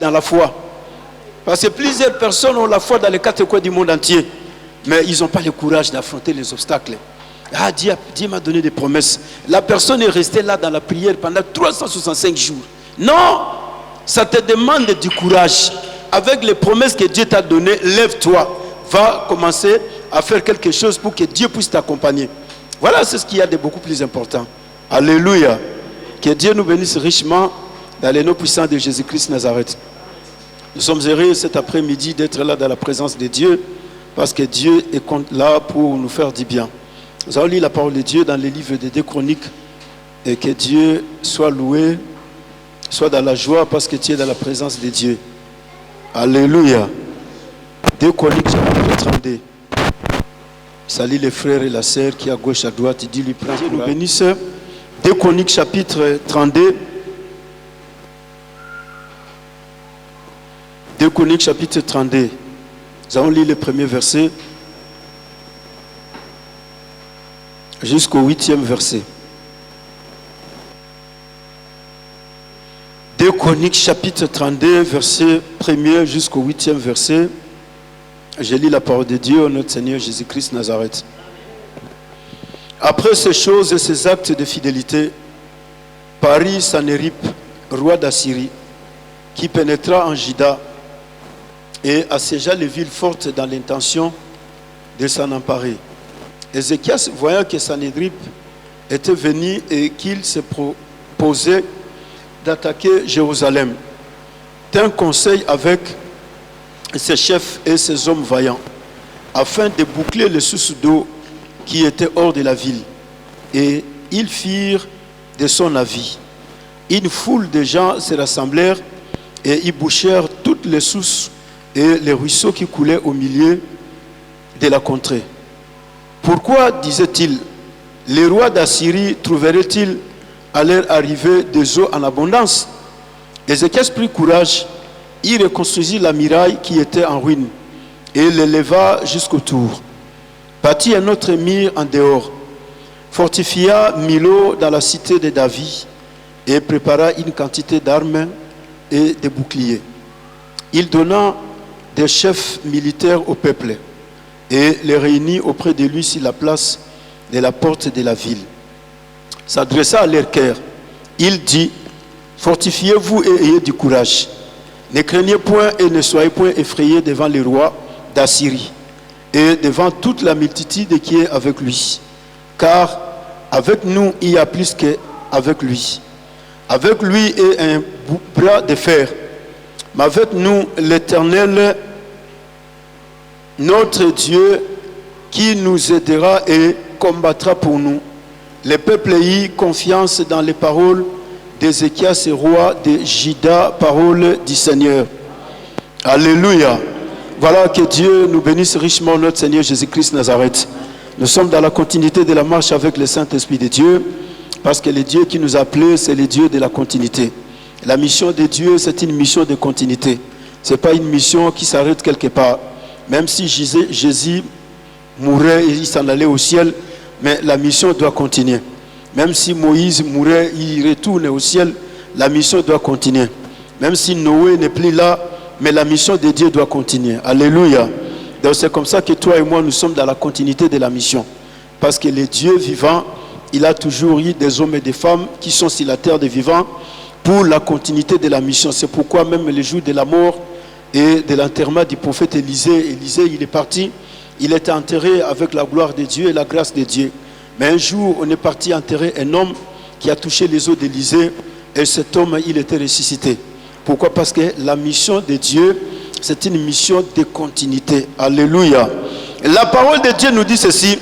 dans la foi. Parce que plusieurs personnes ont la foi dans les quatre coins du monde entier, mais ils n'ont pas le courage d'affronter les obstacles. Ah, Dieu m'a donné des promesses. La personne est restée là dans la prière pendant 365 jours. Non, ça te demande du courage. Avec les promesses que Dieu t'a données, lève-toi. Va commencer à faire quelque chose pour que Dieu puisse t'accompagner. Voilà, c'est ce qu'il y a de beaucoup plus important. Alléluia. Que Dieu nous bénisse richement dans les noms puissants de Jésus-Christ Nazareth. Nous sommes heureux cet après-midi d'être là dans la présence de Dieu, parce que Dieu est là pour nous faire du bien. Nous allons lire la parole de Dieu dans les livres des 2 Chroniques, et que Dieu soit loué, soit dans la joie, parce que tu es dans la présence de Dieu. Alléluia. 2 Chroniques chapitre 32. Salut les frères et la sœur qui est à gauche, à droite. Dis-lui, prends. Dieu nous bénisse. 2 Chroniques chapitre 32. 2 Chroniques chapitre 32. Nous allons lire le premier verset jusqu'au 8e verset. 2 Chroniques chapitre 32, verset 1er jusqu'au 8e verset. Je lis la parole de Dieu, notre Seigneur Jésus-Christ Nazareth. Après ces choses et ces actes de fidélité, Paris Sanherib, roi d'Assyrie, qui pénétra en Juda et assiégea les villes fortes dans l'intention de s'en emparer. Ézéchias, voyant que Sanherib était venu et qu'il se proposait d'attaquer Jérusalem, tint conseil avec ses chefs et ses hommes vaillants, afin de boucler les sources d'eau qui étaient hors de la ville. Et ils firent de son avis. Une foule de gens se rassemblèrent et y bouchèrent toutes les sources et les ruisseaux qui coulaient au milieu de la contrée. Pourquoi, disait-il, les rois d'Assyrie trouveraient-ils à leur arrivée des eaux en abondance? Ézéchias prit courage, il reconstruisit la muraille qui était en ruine et l'éleva jusqu'au tour. Bâtit un autre mur en dehors, fortifia Milo dans la cité de David et prépara une quantité d'armes et de boucliers. Il donna des chefs militaires au peuple et les réunit auprès de lui sur la place de la porte de la ville. S'adressa à leur cœur. Il dit: fortifiez-vous et ayez du courage. Ne craignez point et ne soyez point effrayés devant les rois d'Assyrie et devant toute la multitude qui est avec lui. Car avec nous il y a plus qu'avec lui. Avec lui est un bras de fer. Mais avec nous l'Éternel, notre Dieu, qui nous aidera et combattra pour nous. Le peuple y confiance dans les paroles d'Ézéchias, roi de Juda, parole du Seigneur. Alléluia. Voilà, que Dieu nous bénisse richement, notre Seigneur Jésus-Christ Nazareth. Nous sommes dans la continuité de la marche avec le Saint-Esprit de Dieu, parce que le Dieu qui nous a appelés, c'est le Dieu de la continuité. La mission de Dieu, c'est une mission de continuité. Ce n'est pas une mission qui s'arrête quelque part. Même si Jésus mourait et il s'en allait au ciel, mais la mission doit continuer. Même si Moïse mourait, il retourne au ciel, la mission doit continuer. Même si Noé n'est plus là, mais la mission de Dieu doit continuer. Alléluia. Donc c'est comme ça que toi et moi, nous sommes dans la continuité de la mission. Parce que le Dieu vivant, il a toujours eu des hommes et des femmes qui sont sur la terre des vivants pour la continuité de la mission. C'est pourquoi même le jour de la mort et de l'enterrement du prophète Élisée, il est parti, il était enterré avec la gloire de Dieu et la grâce de Dieu. Mais un jour, on est parti enterrer un homme qui a touché les os d'Élisée, et cet homme, il était ressuscité. Pourquoi? Parce que la mission de Dieu, c'est une mission de continuité. Alléluia. La parole de Dieu nous dit ceci.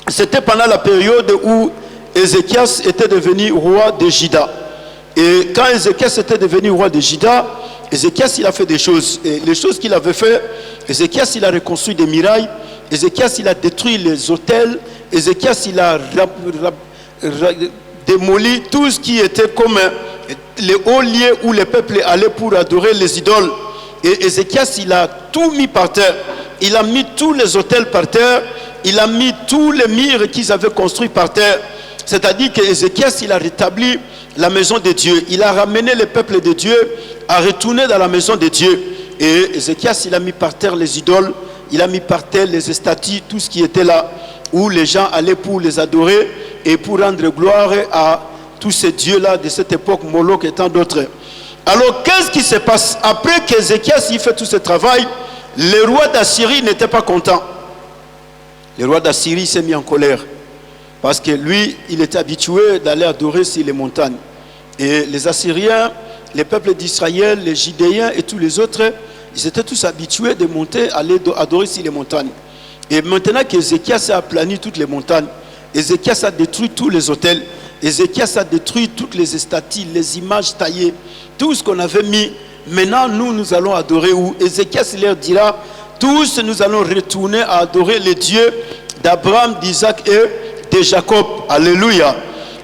C'était pendant la période où Ézéchias était devenu roi de Juda. Et quand Ézéchias était devenu roi de Juda, Ézéchias, il a fait des choses. Et les choses qu'il avait fait, Ézéchias, il a reconstruit des murailles. Ézéchias, il a détruit les autels. Ézéchias, il a démoli tout ce qui était comme les hauts lieux où les peuples allaient pour adorer les idoles. Et Ézéchias, il a tout mis par terre. Il a mis tous les autels par terre. Il a mis tous les murs qu'ils avaient construits par terre. C'est-à-dire qu'Ézéchias, il a rétabli la maison de Dieu. Il a ramené le peuple de Dieu à retourner dans la maison de Dieu. Et Ézéchias, il a mis par terre les idoles, il a mis par terre les statues, tout ce qui était là, où les gens allaient pour les adorer et pour rendre gloire à tous ces dieux-là de cette époque, Moloch et tant d'autres. Alors, qu'est-ce qui se passe? Après qu'Ézéchias il fait tout ce travail, le roi d'Assyrie n'était pas content. Le roi d'Assyrie s'est mis en colère. Parce que lui, il était habitué d'aller adorer sur les montagnes. Et les Assyriens, les peuples d'Israël, les Judéens et tous les autres, ils étaient tous habitués de monter, aller adorer sur les montagnes. Et maintenant qu'Ézéchias a aplani toutes les montagnes, Ézéchias a détruit tous les autels, Ézéchias a détruit toutes les statues, les images taillées, tout ce qu'on avait mis. Maintenant, nous allons adorer où? Ézéchias leur dira, tous nous allons retourner à adorer les dieux d'Abraham, d'Isaac et de Jacob. Alléluia.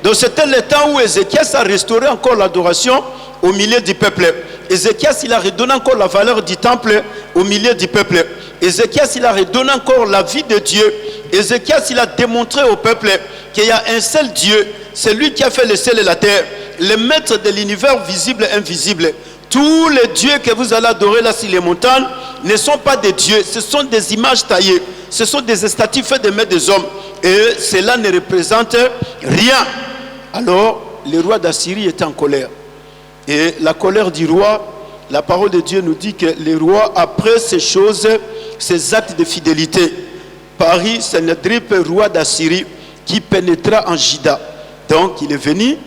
Donc c'était le temps où Ézéchias a restauré encore l'adoration au milieu du peuple. Ézéchias, il a redonné encore la valeur du temple au milieu du peuple. Ézéchias, il a redonné encore la vie de Dieu. Ézéchias, il a démontré au peuple qu'il y a un seul Dieu. C'est lui qui a fait le ciel et la terre, le maître de l'univers visible et invisible. Tous les dieux que vous allez adorer là sur les montagnes ne sont pas des dieux, ce sont des images taillées. Ce sont des statues faites des mains des hommes. Et cela ne représente rien. Alors, le roi d'Assyrie était en colère. Et la colère du roi, la parole de Dieu nous dit que le roi, après ces choses, ces actes de fidélité, parit Sénadrip, roi d'Assyrie, qui pénétra en Juda. Donc, il est venu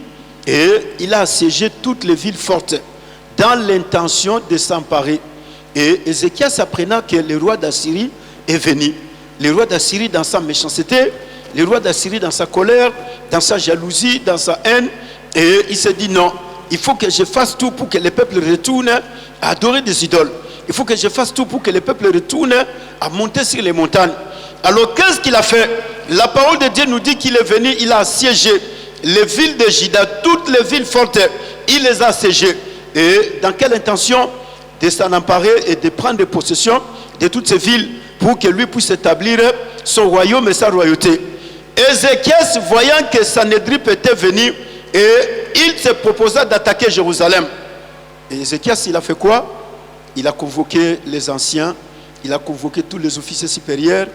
et il a assiégé toutes les villes fortes dans l'intention de s'emparer. Et Ézéchias, apprenant que le roi d'Assyrie est venu, le roi d'Assyrie dans sa méchanceté, le roi d'Assyrie dans sa colère, dans sa jalousie, dans sa haine, et il s'est dit non, il faut que je fasse tout pour que le peuple retourne à adorer des idoles. Il faut que je fasse tout pour que le peuple retourne à monter sur les montagnes. Alors qu'est-ce qu'il a fait? La parole de Dieu nous dit qu'il est venu, il a assiégé les villes de Juda, toutes les villes fortes, il les a assiégées. Et dans quelle intention? De s'en emparer et de prendre possession de toutes ces villes pour que lui puisse établir son royaume et sa royauté. Ézéchias, voyant que Sanhédrip était venu, et il se proposa d'attaquer Jérusalem. Et Ézéchias, il a fait quoi? Il a convoqué les anciens, il a convoqué tous les officiers supérieurs,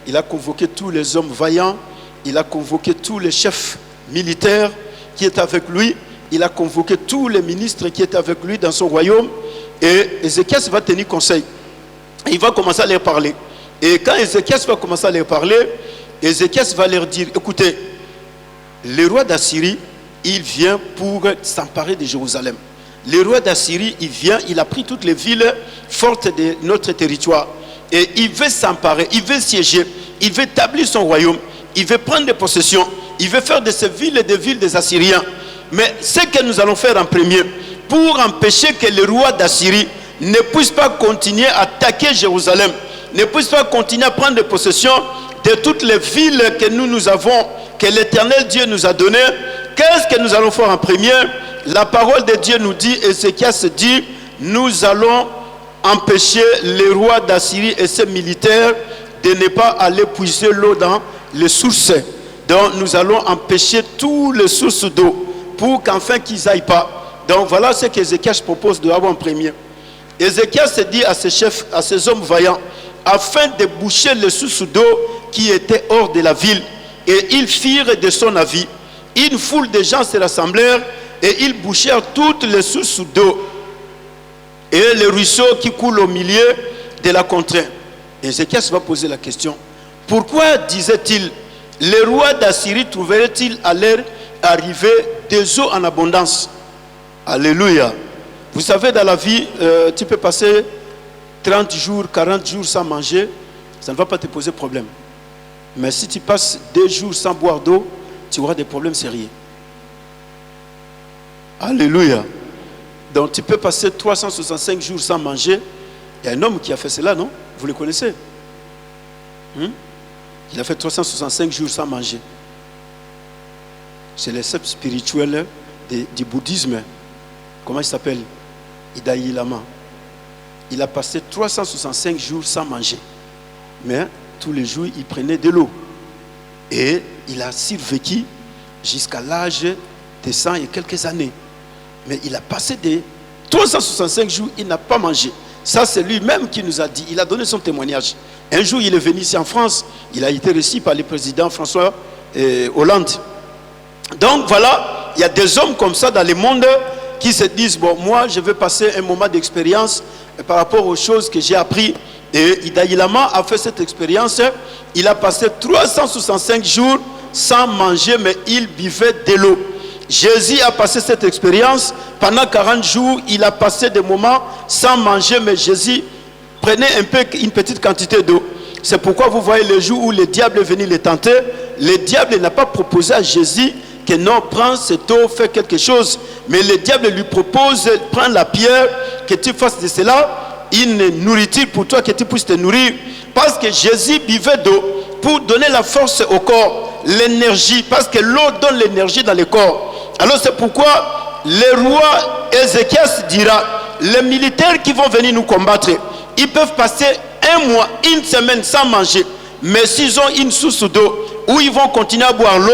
il a convoqué tous les hommes vaillants, il a convoqué tous les chefs militaires qui étaient avec lui, il a convoqué tous les ministres qui étaient avec lui dans son royaume. Et Ézéchias va tenir conseil. Il va commencer à leur parler. Et quand Ézéchias va commencer à leur parler, Ézéchias va leur dire, écoutez, le roi d'Assyrie, il vient pour s'emparer de Jérusalem. Le roi d'Assyrie, il vient, il a pris toutes les villes fortes de notre territoire. Et il veut s'emparer, il veut siéger, il veut établir son royaume, il veut prendre des possessions, il veut faire de ces villes des villes des Assyriens. Mais ce que nous allons faire en premier, pour empêcher que le roi d'Assyrie ne puisse pas continuer à attaquer Jérusalem, ne puisse pas continuer à prendre possession de toutes les villes que nous avons, que l'Éternel Dieu nous a données, qu'est-ce que nous allons faire en premier? La parole de Dieu nous dit, Ézéchias dit, nous allons empêcher le roi d'Assyrie et ses militaires de ne pas aller puiser l'eau dans les sources. Donc nous allons empêcher toutes les sources d'eau pour qu'enfin qu'ils n'aillent pas. Donc voilà ce qu'Ézéchias propose de avoir en premier. Ézéchias se dit à ses chefs, à ses hommes vaillants, afin de boucher les sources d'eau qui étaient hors de la ville. Et ils firent de son avis. Une foule de gens se rassemblèrent et ils bouchèrent toutes les sources d'eau et les ruisseaux qui coulent au milieu de la contrée. Ézéchias va poser la question. Pourquoi, disait-il, le roi d'Assyrie trouverait-il à leur arrivée des eaux en abondance? Alléluia. Vous savez, dans la vie, tu peux passer 30 jours, 40 jours sans manger, ça ne va pas te poser problème. Mais si tu passes 2 jours sans boire d'eau, tu auras des problèmes sérieux. Alléluia. Donc tu peux passer 365 jours sans manger. Il y a un homme qui a fait cela, non? Vous le connaissez? Il a fait 365 jours sans manger. C'est le sceptre spirituel du bouddhisme. Comment il s'appelle? Dalai Lama. Il a passé 365 jours sans manger. Mais tous les jours, il prenait de l'eau. Et il a survécu jusqu'à l'âge des 100 et quelques années. Mais il a passé des 365 jours, il n'a pas mangé. Ça, c'est lui-même qui nous a dit, il a donné son témoignage. Un jour, il est venu ici en France, il a été reçu par le président François Hollande. Donc voilà, il y a des hommes comme ça dans le monde qui se disent, bon, moi, je vais passer un moment d'expérience par rapport aux choses que j'ai appris. Et Dalai Lama a fait cette expérience. Il a passé 365 jours sans manger, mais il buvait de l'eau. Jésus a passé cette expérience. Pendant 40 jours, il a passé des moments sans manger, mais Jésus prenait une petite quantité d'eau. C'est pourquoi vous voyez le jour où le diable est venu le tenter, le diable n'a pas proposé à Jésus que non, prends cette eau, fais quelque chose. Mais le diable lui propose, prends la pierre, que tu fasses de cela une nourriture pour toi, que tu puisses te nourrir. Parce que Jésus buvait d'eau pour donner la force au corps, l'énergie, parce que l'eau donne l'énergie dans le corps. Alors c'est pourquoi le roi Ézéchias dira, les militaires qui vont venir nous combattre, ils peuvent passer un mois, une semaine sans manger, mais s'ils ont une source d'eau où ils vont continuer à boire l'eau,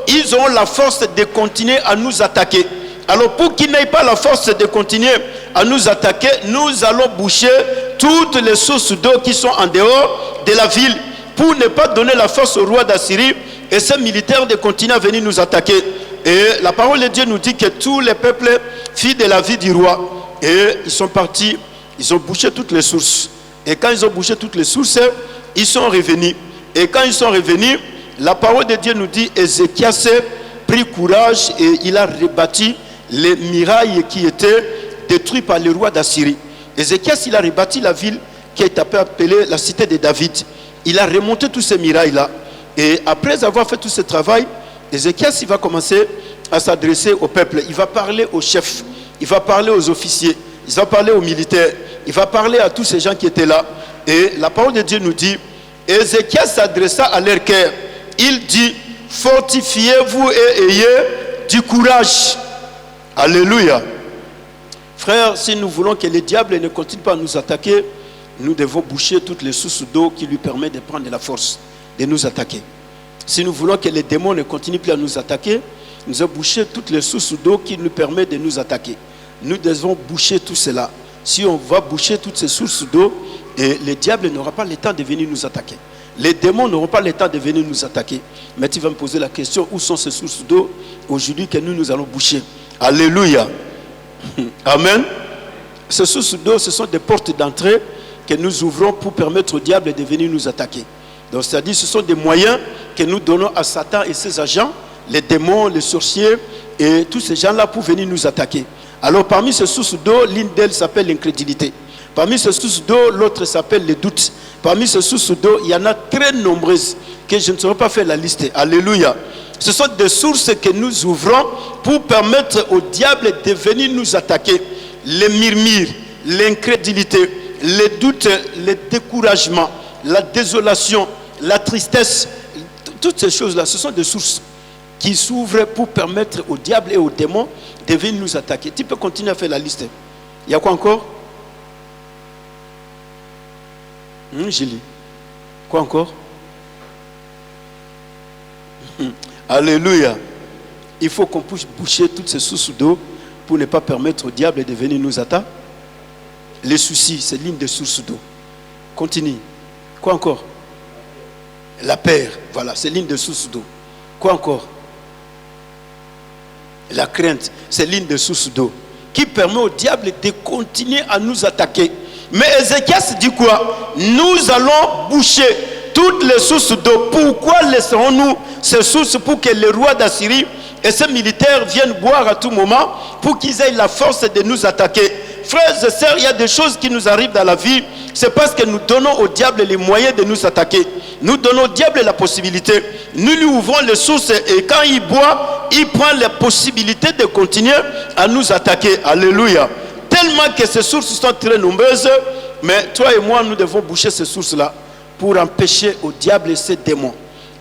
ils auront la force de continuer à nous attaquer. Alors pour qu'ils n'aient pas la force de continuer à nous attaquer, nous allons boucher toutes les sources d'eau qui sont en dehors de la ville pour ne pas donner la force au roi d'Assyrie et ses militaires de continuer à venir nous attaquer. Et la parole de Dieu nous dit que tous les peuples firent de la vie du roi. Et ils sont partis, ils ont bouché toutes les sources. Et quand ils ont bouché toutes les sources, ils sont revenus. Et quand ils sont revenus, la parole de Dieu nous dit, Ézéchias prit courage et il a rebâti les murailles qui étaient détruites par le roi d'Assyrie. Ézéchias, il a rebâti la ville qui est appelée la cité de David. Il a remonté tous ces murailles-là. Et après avoir fait tout ce travail, Ézéchias, il va commencer à s'adresser au peuple. Il va parler aux chefs, il va parler aux officiers, il va parler aux militaires, il va parler à tous ces gens qui étaient là. Et la parole de Dieu nous dit, Ézéchias s'adressa à leur cœur. Il dit, fortifiez-vous et ayez du courage. Alléluia. Frères, si nous voulons que le diable ne continue pas à nous attaquer, nous devons boucher toutes les sources d'eau qui lui permettent de prendre de la force, de nous attaquer. Si nous voulons que les démons ne continuent plus à nous attaquer, nous devons boucher toutes les sources d'eau qui nous permettent de nous attaquer. Nous devons boucher tout cela. Si on va boucher toutes ces sources d'eau, et le diable n'aura pas le temps de venir nous attaquer. Les démons n'auront pas le temps de venir nous attaquer. Mais tu vas me poser la question, où sont ces sources d'eau aujourd'hui que nous allons boucher? Alléluia. Amen. Ces sources d'eau, ce sont des portes d'entrée que nous ouvrons pour permettre au diable de venir nous attaquer. Donc c'est-à-dire ce sont des moyens que nous donnons à Satan et ses agents, les démons, les sorciers et tous ces gens-là pour venir nous attaquer. Alors parmi ces sources d'eau, l'une d'elles s'appelle l'incrédulité. Parmi ces sources d'eau, l'autre s'appelle le doute. Parmi ces sources d'eau, il y en a très nombreuses que je ne saurais pas faire la liste. Alléluia. Ce sont des sources que nous ouvrons pour permettre au diable de venir nous attaquer. Les murmures, l'incrédulité, les doutes, le découragement, la désolation, la tristesse, toutes ces choses-là, ce sont des sources qui s'ouvrent pour permettre au diable et aux démons de venir nous attaquer. Tu peux continuer à faire la liste. Il y a quoi encore? Julie. Quoi encore? Alléluia. Il faut qu'on puisse boucher toutes ces sources d'eau pour ne pas permettre au diable de venir nous attaquer. Les soucis, c'est l'une des sources d'eau. Continue. Quoi encore? La peur, voilà, c'est l'une des sources d'eau. Quoi encore? La crainte, c'est l'une des sources d'eau qui permet au diable de continuer à nous attaquer. Mais Ézéchias dit quoi? Nous allons boucher toutes les sources d'eau. Pourquoi laisserons-nous ces sources? Pour que le roi d'Assyrie et ses militaires viennent boire à tout moment, pour qu'ils aient la force de nous attaquer. Frères et sœurs, il y a des choses qui nous arrivent dans la vie. C'est parce que nous donnons au diable les moyens de nous attaquer. Nous donnons au diable la possibilité. Nous lui ouvrons les sources et quand il boit, il prend la possibilité de continuer à nous attaquer. Alléluia. Tellement que ces sources sont très nombreuses, mais toi et moi, nous devons boucher ces sources-là pour empêcher au diable et ses démons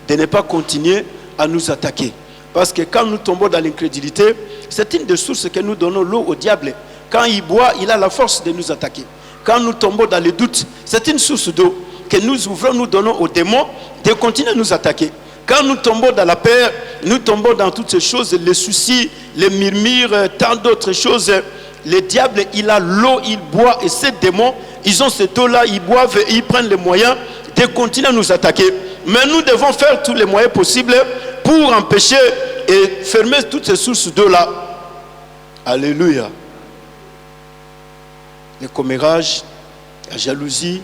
de ne pas continuer à nous attaquer. Parce que quand nous tombons dans l'incrédulité, c'est une des sources que nous donnons l'eau au diable. Quand il boit, il a la force de nous attaquer. Quand nous tombons dans les doutes, c'est une source d'eau que nous ouvrons, nous donnons aux démons de continuer à nous attaquer. Quand nous tombons dans la peur, nous tombons dans toutes ces choses, les soucis, les murmures, tant d'autres choses. Le diable, il a l'eau, il boit, et ces démons, ils ont cette eau-là, ils boivent et ils prennent les moyens de continuer à nous attaquer. Mais nous devons faire tous les moyens possibles pour empêcher et fermer toutes ces sources d'eau-là. Alléluia. Le commérage, la jalousie,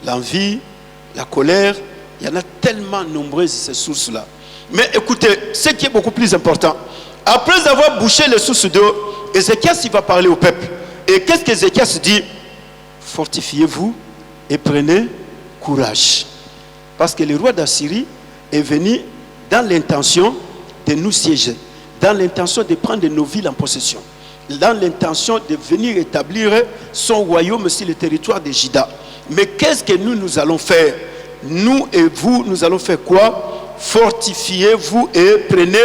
l'envie, la colère, il y en a tellement nombreuses ces sources-là. Mais écoutez, ce qui est beaucoup plus important, après avoir bouché les sources d'eau, Ézéchias il va parler au peuple. Et qu'est-ce qu'Ézéchias dit? Fortifiez-vous et prenez courage. Parce que le roi d'Assyrie est venu dans l'intention de nous siéger, dans l'intention de prendre nos villes en possession, dans l'intention de venir établir son royaume sur le territoire de Juda. Mais qu'est-ce que nous allons faire? Nous et vous, nous allons faire quoi? Fortifiez-vous et prenez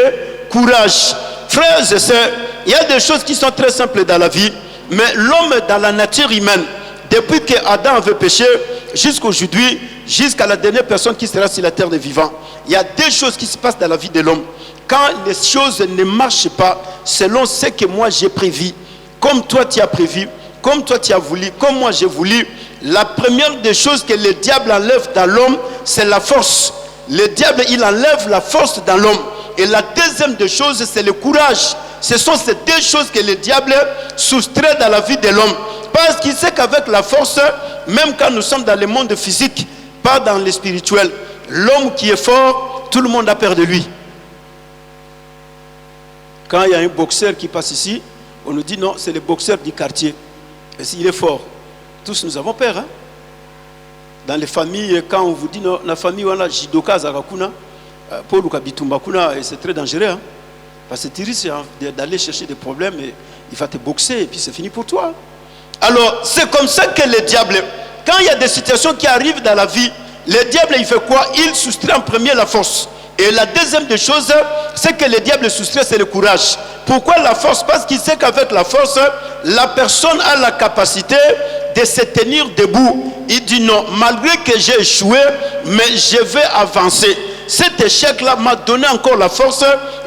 courage. Frères et sœurs, il y a des choses qui sont très simples dans la vie, mais l'homme dans la nature humaine, depuis que Adam avait péché, jusqu'aujourd'hui, jusqu'à la dernière personne qui sera sur la terre des vivants, il y a des choses qui se passent dans la vie de l'homme. Quand les choses ne marchent pas selon ce que moi j'ai prévu, comme toi tu as prévu, comme toi tu as voulu, comme moi j'ai voulu, la première des choses que le diable enlève dans l'homme, c'est la force. Le diable, il enlève la force dans l'homme. Et la deuxième des choses, c'est le courage. Ce sont ces deux choses que le diable soustrait dans la vie de l'homme. Parce qu'il sait qu'avec la force, même quand nous sommes dans le monde physique, pas dans le spirituel, l'homme qui est fort, tout le monde a peur de lui. Quand il y a un boxeur qui passe ici, on nous dit non, c'est le boxeur du quartier. Et s'il est fort, tous nous avons peur. Hein? Dans les familles, quand on vous dit non, la famille, on a Jidoka Zarakuna, Paul Kabitumbakuna, et c'est très dangereux. Hein? Parce que tu risques d'aller chercher des problèmes et il va te boxer et puis c'est fini pour toi. Alors, c'est comme ça que le diable, quand il y a des situations qui arrivent dans la vie, le diable, il fait quoi? Il soustrait en premier la force. Et la deuxième des choses, c'est que le diable soustrait, c'est le courage. Pourquoi la force? Parce qu'il sait qu'avec la force, la personne a la capacité de se tenir debout. Il dit non, malgré que j'ai échoué, mais je vais avancer. Cet échec-là m'a donné encore la force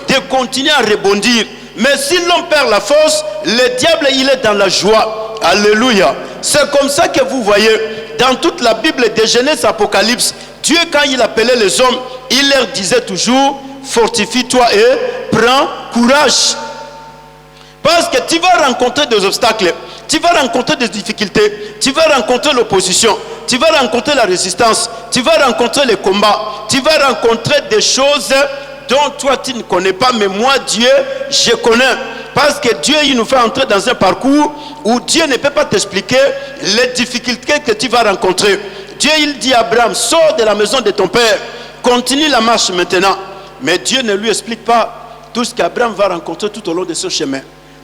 de continuer à rebondir. Mais si l'on perd la force, le diable, il est dans la joie. Alléluia. C'est comme ça que vous voyez, dans toute la Bible de Genèse Apocalypse, Dieu, quand il appelait les hommes, il leur disait toujours, fortifie-toi et prends courage. Parce que tu vas rencontrer des obstacles, tu vas rencontrer des difficultés, tu vas rencontrer l'opposition, tu vas rencontrer la résistance, tu vas rencontrer les combats, tu vas rencontrer des choses dont toi tu ne connais pas, mais moi Dieu, je connais. Parce que Dieu, il nous fait entrer dans un parcours où Dieu ne peut pas t'expliquer les difficultés que tu vas rencontrer. Dieu, il dit à Abraham, sors de la maison de ton père, continue la marche maintenant. Mais Dieu ne lui explique pas tout ce qu'Abraham va rencontrer tout au long de ce chemin.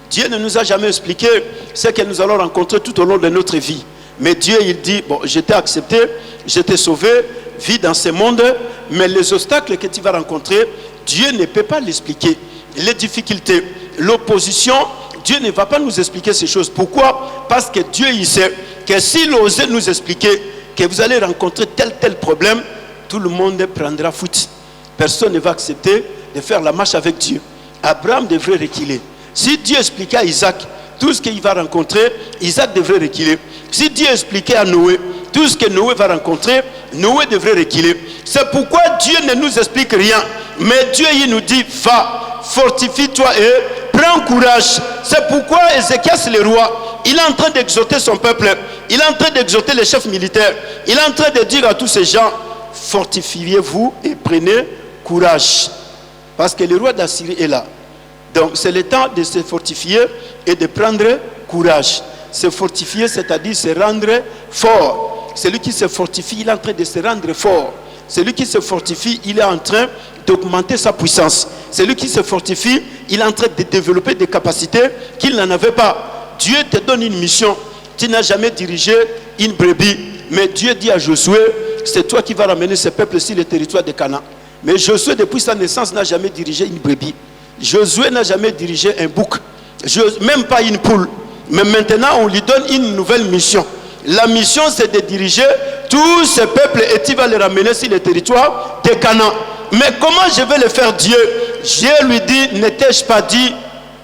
Dieu ne nous a jamais expliqué ce que nous allons rencontrer tout au long de notre vie. Mais Dieu, il dit, bon, je t'ai accepté, je t'ai sauvé, vis dans ce monde, mais les obstacles que tu vas rencontrer, Dieu ne peut pas l'expliquer. Les difficultés, l'opposition, Dieu ne va pas nous expliquer ces choses. Pourquoi? Parce que Dieu, il sait que s'il osait nous expliquer que vous allez rencontrer tel problème, tout le monde prendra foot. Personne ne va accepter de faire la marche avec Dieu. Abraham devrait reculer. Si Dieu expliquait à Isaac tout ce qu'il va rencontrer, Isaac devrait reculer. Si Dieu expliquait à Noé tout ce que Noé va rencontrer, Noé devrait reculer. C'est pourquoi Dieu ne nous explique rien. Mais Dieu, il nous dit, va, fortifie-toi et prends courage. C'est pourquoi Ézéchias le roi, il est en train d'exhorter son peuple. Il est en train d'exhorter les chefs militaires. Il est en train de dire à tous ces gens, fortifiez-vous et prenez courage. Parce que le roi d'Assyrie est là. Donc c'est le temps de se fortifier et de prendre courage. Se fortifier, c'est-à-dire se rendre fort. Celui qui se fortifie, il est en train de se rendre fort. Celui qui se fortifie, il est en train d'augmenter sa puissance. Celui qui se fortifie, il est en train de développer des capacités qu'il n'en avait pas. Dieu te donne une mission. Tu n'as jamais dirigé une brebis. Mais Dieu dit à Josué, c'est toi qui vas ramener ce peuple sur le territoire de Canaan. Mais Josué, depuis sa naissance, n'a jamais dirigé une brebis. Josué n'a jamais dirigé un bouc, même pas une poule. Mais maintenant, on lui donne une nouvelle mission. La mission, c'est de diriger tous ces peuples et tu vas les ramener sur le territoire de Canaan. Mais comment je vais le faire Dieu? Dieu lui dit, ne t'ai-je pas dit,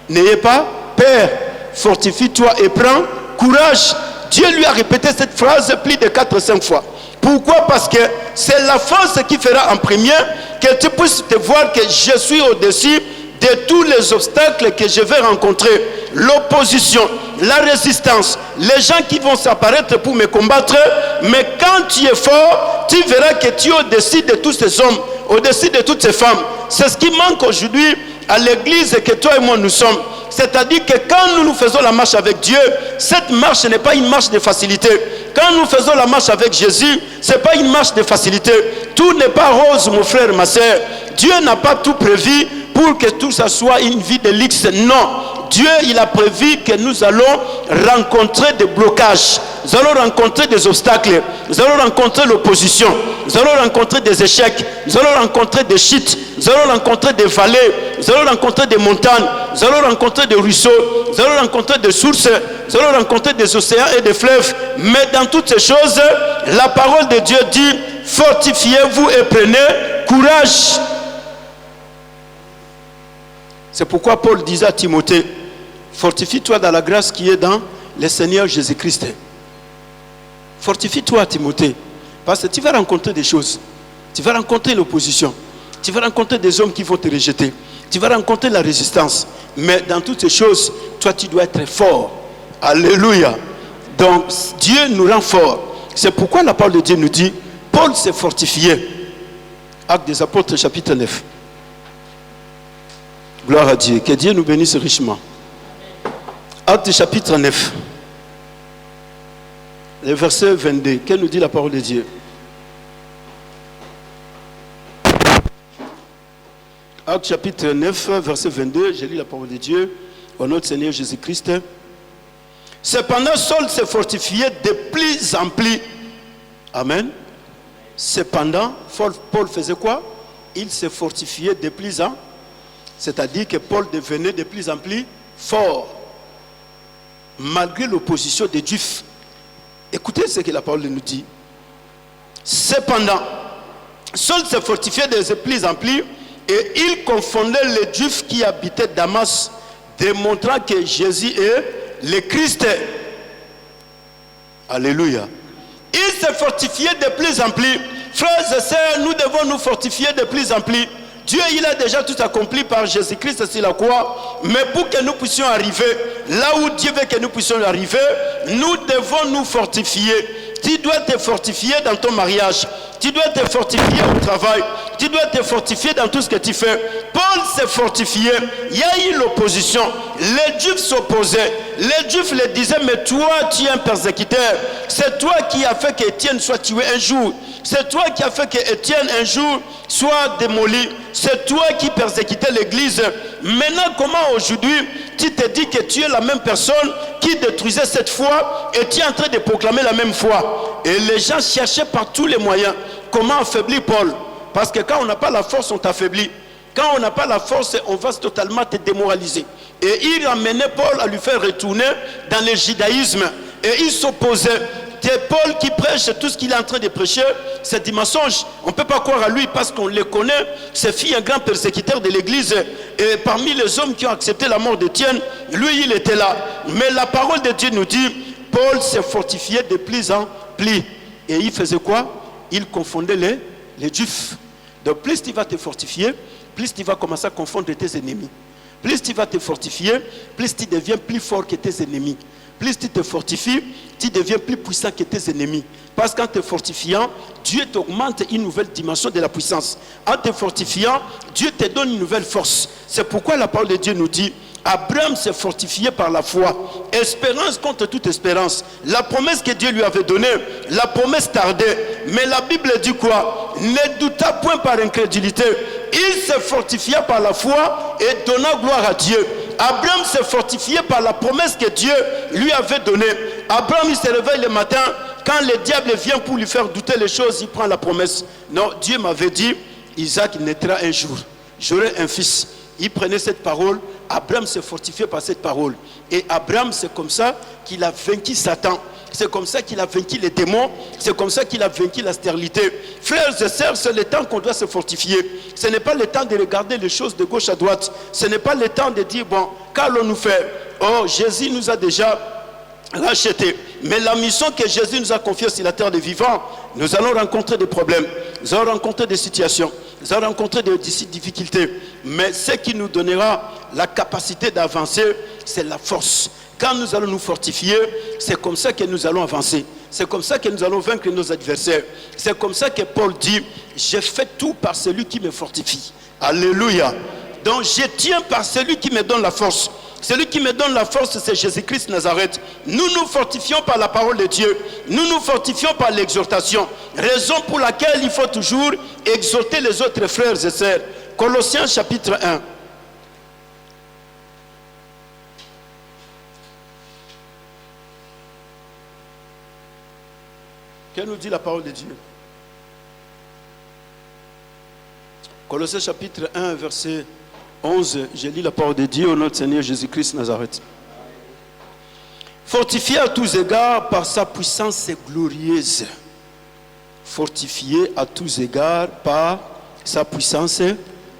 n'ayez pas peur, fortifie-toi et prends courage. Dieu lui a répété cette phrase plus de 4 ou 5 fois. Pourquoi? Parce que c'est la force qui fera en premier que tu puisses te voir que je suis au-dessus de tous les obstacles que je vais rencontrer. L'opposition, la résistance, les gens qui vont s'apparaître pour me combattre. Mais quand tu es fort, tu verras que tu es au-dessus de tous ces hommes, au-dessus de toutes ces femmes. C'est ce qui manque aujourd'hui à l'église que toi et moi nous sommes. C'est-à-dire que quand nous faisons la marche avec Dieu, cette marche n'est pas une marche de facilité. Quand nous faisons la marche avec Jésus, ce n'est pas une marche de facilité. Tout n'est pas rose, mon frère, ma soeur. Dieu n'a pas tout prévu pour que tout ça soit une vie de luxe. Non. Dieu, il a prévu que nous allons rencontrer des blocages. Nous allons rencontrer des obstacles. Nous allons rencontrer l'opposition. Nous allons rencontrer des échecs. Nous allons rencontrer des chutes. Nous allons rencontrer des vallées. Nous allons rencontrer des montagnes. Nous allons rencontrer des ruisseaux. Nous allons rencontrer des sources. Nous allons rencontrer des océans et des fleuves. Mais dans toutes ces choses, la parole de Dieu dit, fortifiez-vous et prenez courage. C'est pourquoi Paul disait à Timothée, fortifie-toi dans la grâce qui est dans le Seigneur Jésus-Christ. Fortifie-toi, Timothée, parce que tu vas rencontrer des choses. Tu vas rencontrer l'opposition. Tu vas rencontrer des hommes qui vont te rejeter. Tu vas rencontrer la résistance. Mais dans toutes ces choses, toi, tu dois être fort. Alléluia. Donc, Dieu nous rend forts. C'est pourquoi la parole de Dieu nous dit, Paul s'est fortifié. Actes des Apôtres, chapitre 9. Gloire à Dieu. Que Dieu nous bénisse richement. Actes chapitre 9. Le verset 22. Que nous dit la parole de Dieu? Actes chapitre 9, verset 22. Je lis la parole de Dieu. Au nom du Seigneur Jésus-Christ. Cependant, Saul s'est fortifié de plus en plus. Amen. Cependant, Paul faisait quoi? Il s'est fortifié de plus en plus. C'est-à-dire que Paul devenait de plus en plus fort, malgré l'opposition des Juifs. Écoutez ce que la parole nous dit. Cependant, Saul s'est fortifié de plus en plus et il confondait les Juifs qui habitaient Damas, démontrant que Jésus est le Christ. Alléluia. Il s'est fortifié de plus en plus. Frères et sœurs, nous devons nous fortifier de plus en plus. Dieu, il a déjà tout accompli par Jésus-Christ sur la croix. Mais pour que nous puissions arriver là où Dieu veut que nous puissions arriver, nous devons nous fortifier. Tu dois te fortifier dans ton mariage. Tu dois te fortifier au travail. Tu dois te fortifier dans tout ce que tu fais. Paul s'est fortifié. Il y a eu l'opposition. Les Juifs s'opposaient. Les Juifs les disaient, mais toi, tu es un persécuteur. C'est toi qui as fait qu'Étienne soit tué un jour. C'est toi qui as fait qu'Étienne un jour soit démoli. C'est toi qui persécutais l'église. Maintenant, comment aujourd'hui tu te dis que tu es la même personne qui détruisait cette foi et tu es en train de proclamer la même foi? Et les gens cherchaient par tous les moyens comment affaiblir Paul. Parce que quand on n'a pas la force, on t'affaiblit. Quand on n'a pas la force, on va totalement te démoraliser. Et il amenait Paul à lui faire retourner dans le judaïsme. Et il s'opposait. C'est Paul qui prêche tout ce qu'il est en train de prêcher, c'est du mensonge. On ne peut pas croire à lui parce qu'on le connaît. C'est fils un grand persécuteur de l'église. Et parmi les hommes qui ont accepté la mort d'Étienne, lui il était là. Mais la parole de Dieu nous dit, Paul s'est fortifié de plus en plus. Et il faisait quoi? Il confondait les Juifs. Donc plus tu vas te fortifier, plus tu vas commencer à confondre tes ennemis. Plus tu vas te fortifier, plus tu deviens plus fort que tes ennemis. Plus tu te fortifies, tu deviens plus puissant que tes ennemis. Parce qu'en te fortifiant, Dieu t'augmente une nouvelle dimension de la puissance. En te fortifiant, Dieu te donne une nouvelle force. C'est pourquoi la parole de Dieu nous dit, Abraham s'est fortifié par la foi. Espérance contre toute espérance. La promesse que Dieu lui avait donnée, la promesse tardait. Mais la Bible dit quoi? Ne douta point par incrédulité. Il s'est fortifié par la foi et donna gloire à Dieu. Abraham s'est fortifié par la promesse que Dieu lui avait donnée. Abraham, il se réveille le matin, quand le diable vient pour lui faire douter les choses, il prend la promesse. Non, Dieu m'avait dit, Isaac naîtra un jour. J'aurai un fils. Il prenait cette parole, Abraham s'est fortifié par cette parole. Et Abraham, c'est comme ça qu'il a vaincu Satan. C'est comme ça qu'il a vaincu les démons. C'est comme ça qu'il a vaincu la stérilité. Frères et sœurs, c'est le temps qu'on doit se fortifier. Ce n'est pas le temps de regarder les choses de gauche à droite. Ce n'est pas le temps de dire, bon, qu'allons-nous faire? Oh, Jésus nous a déjà rachetés. Mais la mission que Jésus nous a confiée sur la terre des vivants, nous allons rencontrer des problèmes. Nous allons rencontrer des situations. Nous allons rencontrer des difficultés. Mais ce qui nous donnera la capacité d'avancer, c'est la force. Quand nous allons nous fortifier, c'est comme ça que nous allons avancer. C'est comme ça que nous allons vaincre nos adversaires. C'est comme ça que Paul dit, je fais tout par celui qui me fortifie. Alléluia. Donc je tiens par celui qui me donne la force. Celui qui me donne la force, c'est Jésus-Christ Nazareth. Nous nous fortifions par la parole de Dieu. Nous nous fortifions par l'exhortation. Raison pour laquelle il faut toujours exhorter les autres frères et sœurs. Colossiens chapitre 1. Que nous dit la parole de Dieu? Colossiens chapitre 1, verset 11. Je lis la parole de Dieu au nom de Seigneur Jésus-Christ Nazareth. Fortifié à tous égards par sa puissance glorieuse. Fortifié à tous égards par sa puissance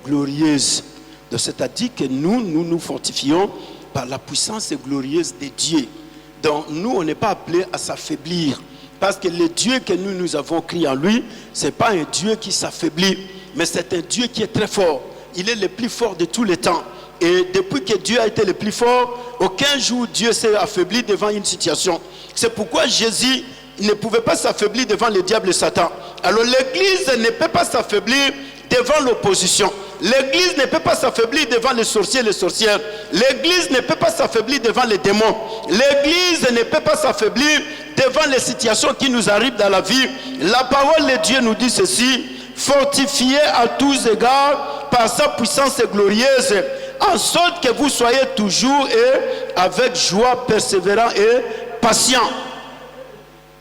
glorieuse. Donc c'est-à-dire que nous nous fortifions par la puissance glorieuse de Dieu. Donc nous, on n'est pas appelés à s'affaiblir. Parce que le Dieu que nous avons créé en lui, ce n'est pas un Dieu qui s'affaiblit, mais c'est un Dieu qui est très fort. Il est le plus fort de tous les temps. Et depuis que Dieu a été le plus fort, aucun jour Dieu s'est affaibli devant une situation. C'est pourquoi Jésus ne pouvait pas s'affaiblir devant le diable et Satan. Alors l'église ne peut pas s'affaiblir devant l'opposition. L'église ne peut pas s'affaiblir devant les sorciers et les sorcières. L'église ne peut pas s'affaiblir devant les démons. L'église ne peut pas s'affaiblir devant les situations qui nous arrivent dans la vie. La parole de Dieu nous dit ceci: fortifiez à tous égards par sa puissance glorieuse, en sorte que vous soyez toujours et avec joie, persévérant et patient.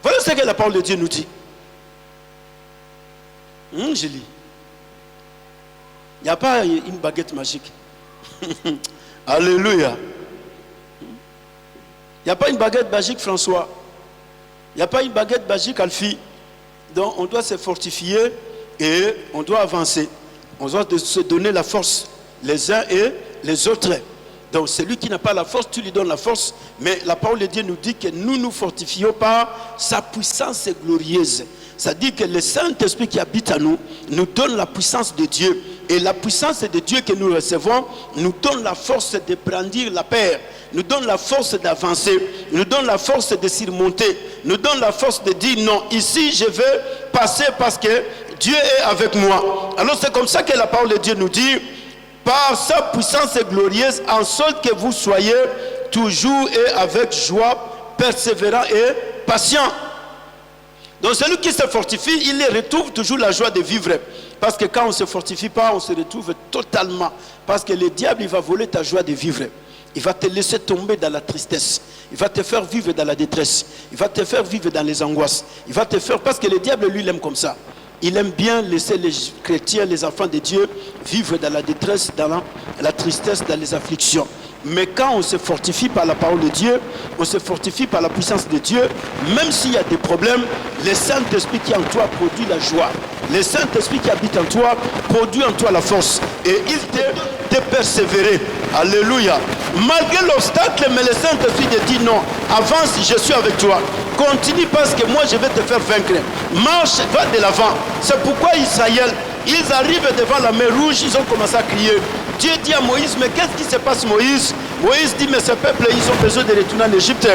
Voilà ce que la parole de Dieu nous dit. Je lis. Il n'y a pas une baguette magique. Alléluia. Il n'y a pas une baguette magique, François. Il n'y a pas une baguette magique, Alfie. Donc on doit se fortifier et on doit avancer. On doit se donner la force les uns et les autres. Donc celui qui n'a pas la force, tu lui donnes la force. Mais la parole de Dieu nous dit que nous nous fortifions par sa puissance glorieuse. Ça dit que le Saint-Esprit qui habite en nous nous donne la puissance de Dieu. Et la puissance de Dieu que nous recevons nous donne la force de brandir la paire, nous donne la force d'avancer, nous donne la force de surmonter, nous donne la force de dire non, ici je vais passer parce que Dieu est avec moi. Alors c'est comme ça que la parole de Dieu nous dit, par sa puissance glorieuse, en sorte que vous soyez toujours et avec joie, persévérant et patient. Donc celui qui se fortifie, il retrouve toujours la joie de vivre. Parce que quand on ne se fortifie pas, on se retrouve totalement. Parce que le diable, il va voler ta joie de vivre. Il va te laisser tomber dans la tristesse. Il va te faire vivre dans la détresse. Il va te faire vivre dans les angoisses. Il va te faire... Parce que le diable, lui, il aime comme ça. Il aime bien laisser les chrétiens, les enfants de Dieu, vivre dans la détresse, dans la tristesse, dans les afflictions. Mais quand on se fortifie par la parole de Dieu, on se fortifie par la puissance de Dieu, même s'il y a des problèmes, le Saint-Esprit qui est en toi produit la joie. Le Saint-Esprit qui habite en toi produit en toi la force. Et il te persévérer. Alléluia. Malgré l'obstacle, mais le Saint-Esprit te dit non, avance, je suis avec toi. Continue parce que moi je vais te faire vaincre. Marche, va de l'avant. C'est pourquoi Israël, ils arrivent devant la mer rouge, ils ont commencé à crier. Dieu dit à Moïse, mais qu'est-ce qui se passe, Moïse? Moïse dit, mais ce peuple, ils ont besoin de retourner en Égypte.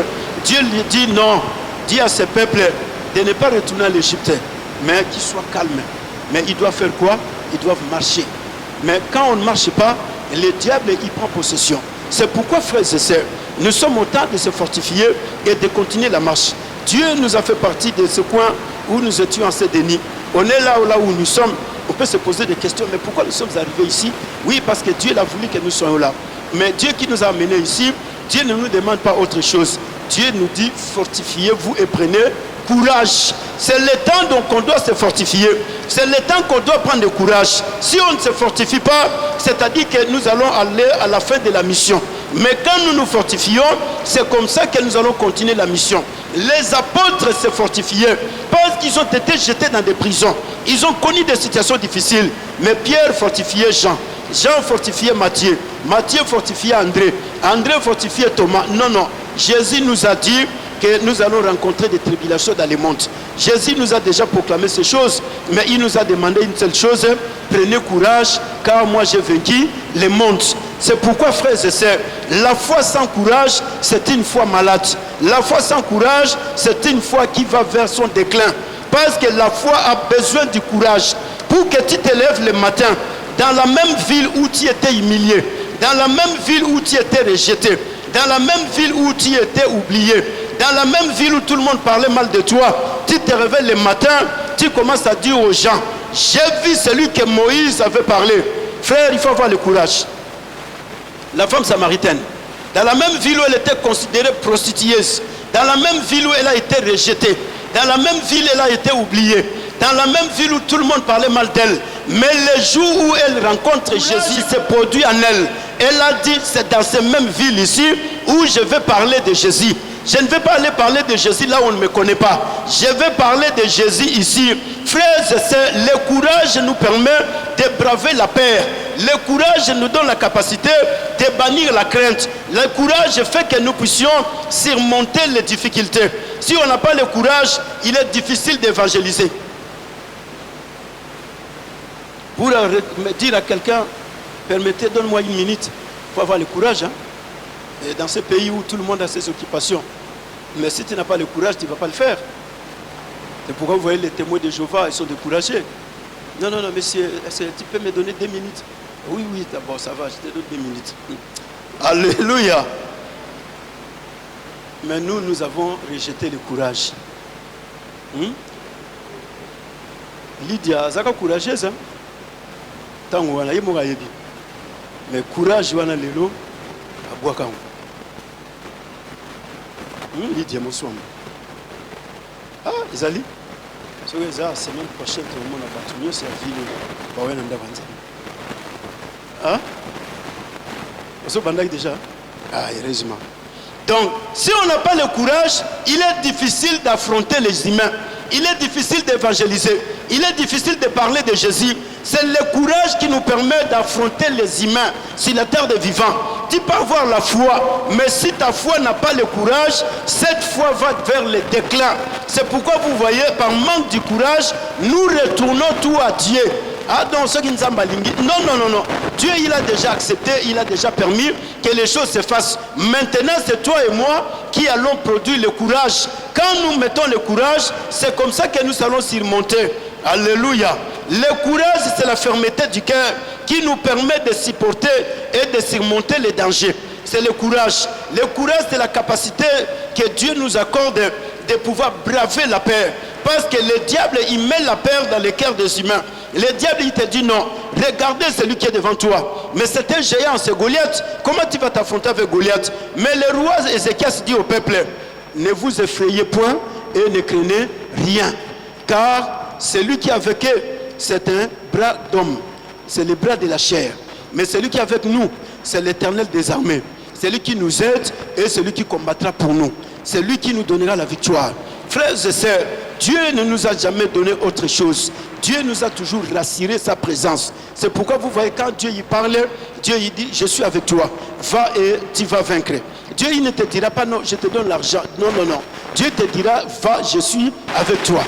Dieu lui dit non, dis à ce peuple de ne pas retourner en Égypte, mais qu'ils soient calmes. Mais ils doivent faire quoi? Ils doivent marcher. Mais quand on ne marche pas, le diable, il prend possession. C'est pourquoi, frères et sœurs, nous sommes au temps de se fortifier et de continuer la marche. Dieu nous a fait partie de ce coin où nous étions en Saint-Denis. On est là où nous sommes. On peut se poser des questions, mais pourquoi nous sommes arrivés ici? Oui, parce que Dieu a voulu que nous soyons là. Mais Dieu qui nous a amenés ici, Dieu ne nous demande pas autre chose. Dieu nous dit, fortifiez-vous et prenez courage. C'est le temps donc on doit se fortifier. C'est le temps qu'on doit prendre le courage. Si on ne se fortifie pas, c'est-à-dire que nous allons aller à la fin de la mission. Mais quand nous nous fortifions, c'est comme ça que nous allons continuer la mission. Les apôtres se fortifiaient parce qu'ils ont été jetés dans des prisons. Ils ont connu des situations difficiles. Mais Pierre fortifiait Jean. Jean fortifiait Matthieu. Matthieu fortifiait André. André fortifiait Thomas. Non, non. Jésus nous a dit que nous allons rencontrer des tribulations dans le monde. Jésus nous a déjà proclamé ces choses, mais il nous a demandé une seule chose: prenez courage, car moi j'ai vaincu le monde. C'est pourquoi, frères et sœurs, la foi sans courage, c'est une foi malade. La foi sans courage, c'est une foi qui va vers son déclin. Parce que la foi a besoin du courage. Pour que tu te lèves le matin, dans la même ville où tu étais humilié, dans la même ville où tu étais rejeté, dans la même ville où tu étais oublié, dans la même ville où tout le monde parlait mal de toi, tu te réveilles le matin, tu commences à dire aux gens: j'ai vu celui que Moïse avait parlé. Frère, il faut avoir le courage. La femme samaritaine, dans la même ville où elle était considérée prostitueuse, dans la même ville où elle a été rejetée, dans la même ville où elle a été oubliée, dans la même ville où tout le monde parlait mal d'elle, mais le jour où elle rencontre Jésus, s'est produit en elle. Elle a dit: c'est dans cette même ville ici où je vais parler de Jésus. Je ne vais pas aller parler de Jésus là où on ne me connaît pas. Je vais parler de Jésus ici. Frères et sœurs, le courage nous permet de braver la peur. Le courage nous donne la capacité de bannir la crainte. Le courage fait que nous puissions surmonter les difficultés. Si on n'a pas le courage, il est difficile d'évangéliser. Pour dire à quelqu'un: permettez, donne-moi une minute. Il faut avoir le courage. Et dans ce pays où tout le monde a ses occupations. Mais si tu n'as pas le courage, tu ne vas pas le faire. C'est pourquoi vous voyez les témoins de Jéhovah, ils sont découragés. Non, non, non, monsieur, tu peux me donner 2 minutes? Oui, oui, d'abord, ça va, je te donne 2 minutes. Alléluia. Mais nous avons rejeté le courage. Lydia, c'est courageuse, hein? Mais courage, wana lelo, à boire. Lydia Moswam. Ah, Isali. Ce que la semaine prochaine, tout le monde a battu mieux, c'est la ville. Ah? Vous avez déjà? Ah, heureusement. Donc, si on n'a pas le courage, il est difficile d'affronter les humains. Il est difficile d'évangéliser. Il est difficile de parler de Jésus. C'est le courage qui nous permet d'affronter les humains sur la terre des vivants. Tu peux avoir la foi, mais si ta foi n'a pas le courage, cette foi va vers le déclin. C'est pourquoi vous voyez, par manque du courage, nous retournons tout à Dieu. Ah donc, ceux qui nous ont balingué. Non, non, non, non. Dieu, il a déjà accepté, il a déjà permis que les choses se fassent. Maintenant, c'est toi et moi qui allons produire le courage. Quand nous mettons le courage, c'est comme ça que nous allons surmonter. Alléluia. Le courage, c'est la fermeté du cœur qui nous permet de supporter et de surmonter les dangers. C'est le courage. Le courage, c'est la capacité que Dieu nous accorde de pouvoir braver la peur. Parce que le diable, il met la peur dans les cœurs des humains. Le diable, il te dit non. Regardez celui qui est devant toi. Mais c'est un géant, c'est Goliath. Comment tu vas t'affronter avec Goliath? Mais le roi Ézéchias dit au peuple: ne vous effrayez point et ne craignez rien. Car celui qui a vaincu, c'est un bras d'homme. C'est le bras de la chair. Mais celui qui est avec nous, c'est l'Éternel des armées. C'est lui qui nous aide et celui qui combattra pour nous. C'est lui qui nous donnera la victoire. Frères et sœurs, Dieu ne nous a jamais donné autre chose. Dieu nous a toujours rassuré sa présence. C'est pourquoi vous voyez, quand Dieu y parle, Dieu il dit: je suis avec toi. Va et tu vas vaincre. Dieu il ne te dira pas: non, je te donne l'argent. Non, non, non. Dieu te dira: va, je suis avec toi.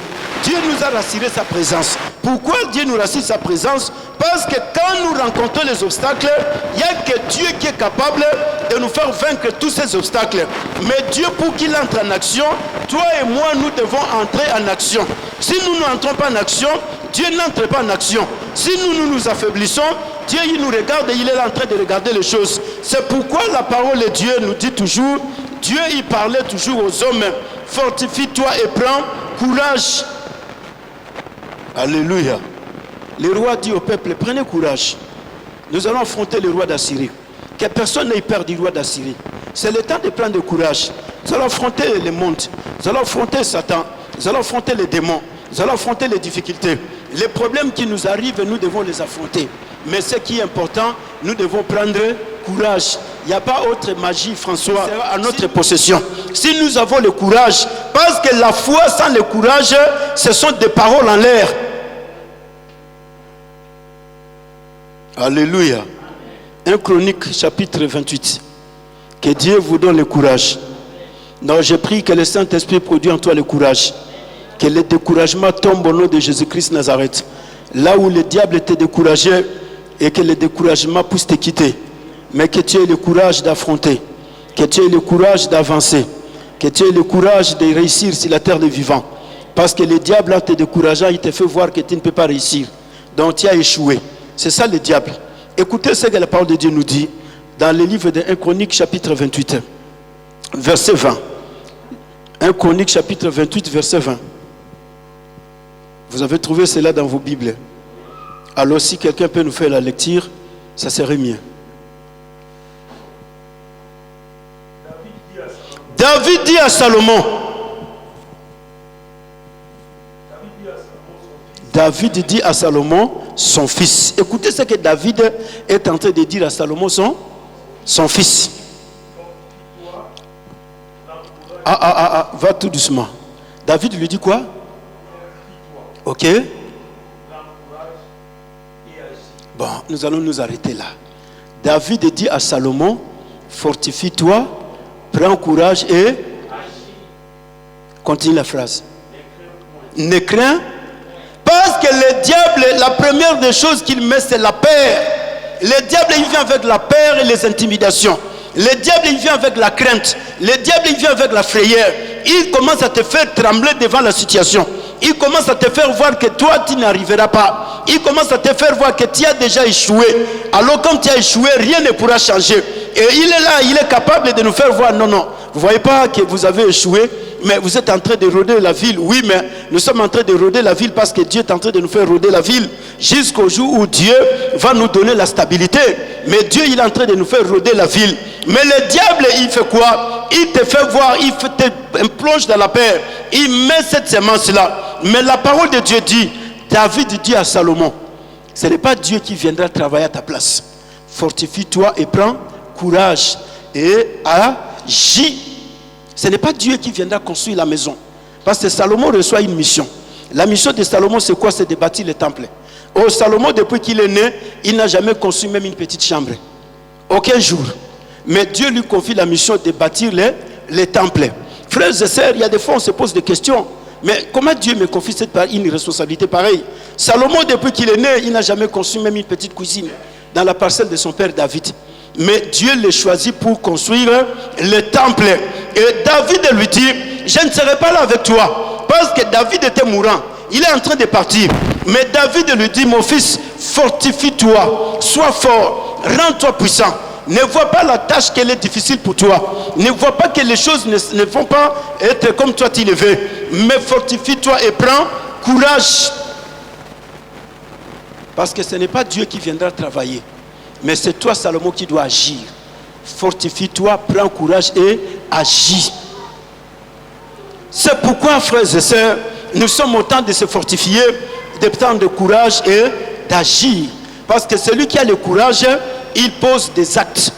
Dieu nous a rassuré sa présence. Pourquoi Dieu nous rassure sa présence? Parce que quand nous rencontrons les obstacles, il n'y a que Dieu qui est capable de nous faire vaincre tous ces obstacles. Mais Dieu, pour qu'il entre en action, toi et moi, nous devons entrer en action. Si nous n'entrons pas en action, Dieu n'entre pas en action. Si nous nous affaiblissons, Dieu il nous regarde et il est en train de regarder les choses. C'est pourquoi la parole de Dieu nous dit toujours, Dieu il parlait toujours aux hommes: fortifie-toi et prends courage. Alléluia. Le roi dit au peuple: prenez courage. Nous allons affronter le roi d'Assyrie. Que personne n'ait peur du roi d'Assyrie. C'est le temps de prendre courage. Nous allons affronter le monde. Nous allons affronter Satan. Nous allons affronter les démons. Nous allons affronter les difficultés. Les problèmes qui nous arrivent, nous devons les affronter. Mais ce qui est important, nous devons prendre courage. Il n'y a pas autre magie, François, à notre possession. Si nous avons le courage, parce que la foi sans le courage, ce sont des paroles en l'air. Alléluia. 1 Chronique chapitre 28. Que Dieu vous donne le courage. Non, je prie que le Saint-Esprit produise en toi le courage. Que le découragement tombe au nom de Jésus-Christ Nazareth. Là où le diable était découragé, et que le découragement puisse te quitter. Mais que tu aies le courage d'affronter. Que tu aies le courage d'avancer. Que tu aies le courage de réussir sur la terre des vivants. Parce que le diable, en te décourageant, il te fait voir que tu ne peux pas réussir. Donc tu as échoué. C'est ça le diable. Écoutez ce que la parole de Dieu nous dit dans le livre de 1 Chronique chapitre 28, verset 20. 1 Chronique chapitre 28, verset 20. Vous avez trouvé cela dans vos Bibles. Alors si quelqu'un peut nous faire la lecture, ça serait mieux. David dit à Salomon. David dit à Salomon, son fils. Écoutez ce que David est en train de dire à Salomon, son fils. Va tout doucement. David lui dit quoi? Ok. Bon, nous allons nous arrêter là. David dit à Salomon, fortifie-toi, prends courage et continue la phrase. Ne crains. Parce que le diable, la première des choses qu'il met, c'est la peur. Le diable, il vient avec la peur et les intimidations. Le diable, il vient avec la crainte. Le diable, il vient avec la frayeur. Il commence à te faire trembler devant la situation. Il commence à te faire voir que toi, tu n'arriveras pas. Il commence à te faire voir que tu as déjà échoué. Alors quand tu as échoué, rien ne pourra changer. Et il est là, il est capable de nous faire voir, non, vous ne voyez pas que vous avez échoué, mais vous êtes en train de rôder la ville. Oui, mais nous sommes en train de rôder la ville parce que Dieu est en train de nous faire rôder la ville jusqu'au jour où Dieu va nous donner la stabilité. Mais Dieu, il est en train de nous faire rôder la ville. Mais le diable, il fait quoi? Il te fait voir, il te plonge dans la peur. Il met cette semence-là. Mais la parole de Dieu dit, David dit à Salomon, ce n'est pas Dieu qui viendra travailler à ta place. Fortifie-toi et prends courage et agis. Ce n'est pas Dieu qui viendra construire la maison. Parce que Salomon reçoit une mission. La mission de Salomon, c'est quoi? C'est de bâtir le temple. Oh, Salomon, depuis qu'il est né, il n'a jamais construit même une petite chambre. Aucun jour. Mais Dieu lui confie la mission de bâtir les temples. Frères et sœurs, il y a des fois on se pose des questions. Mais comment Dieu me confie une responsabilité pareille? Salomon, depuis qu'il est né, il n'a jamais construit même une petite cuisine dans la parcelle de son père David. Mais Dieu l'a choisi pour construire le temple. Et David lui dit, je ne serai pas là avec toi. Parce que David était mourant. Il est en train de partir. Mais David lui dit, mon fils, fortifie-toi, sois fort, rends-toi puissant. Ne vois pas la tâche qu'elle est difficile pour toi. Ne vois pas que les choses ne vont pas être comme toi tu le veux. Mais fortifie-toi et prends courage. Parce que ce n'est pas Dieu qui viendra travailler. Mais c'est toi, Salomon, qui dois agir. Fortifie-toi, prends courage et agis. C'est pourquoi, frères et sœurs, nous sommes au temps de se fortifier, de prendre de courage et d'agir. Parce que celui qui a le courage, il pose des actes.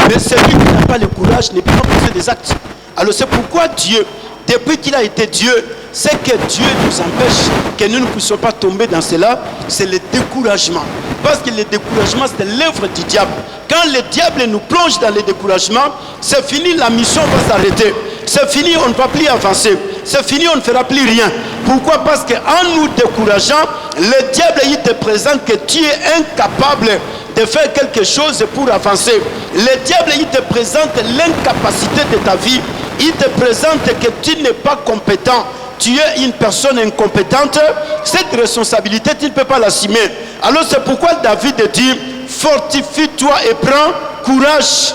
Mais celui qui n'a pas le courage ne peut pas poser des actes. Alors c'est pourquoi Dieu, depuis qu'il a été Dieu, c'est que Dieu nous empêche que nous ne puissions pas tomber dans cela, c'est le découragement. Parce que le découragement, c'est l'œuvre du diable. Quand le diable nous plonge dans le découragement, c'est fini, la mission va s'arrêter. C'est fini, on ne va plus avancer. C'est fini, on ne fera plus rien. Pourquoi? Parce qu'en nous décourageant, le diable, il te présente que tu es incapable de faire quelque chose pour avancer. Le diable, il te présente l'incapacité de ta vie. Il te présente que tu n'es pas compétent. Tu es une personne incompétente. Cette responsabilité, tu ne peux pas l'assumer. Alors c'est pourquoi David dit, fortifie-toi et prends courage.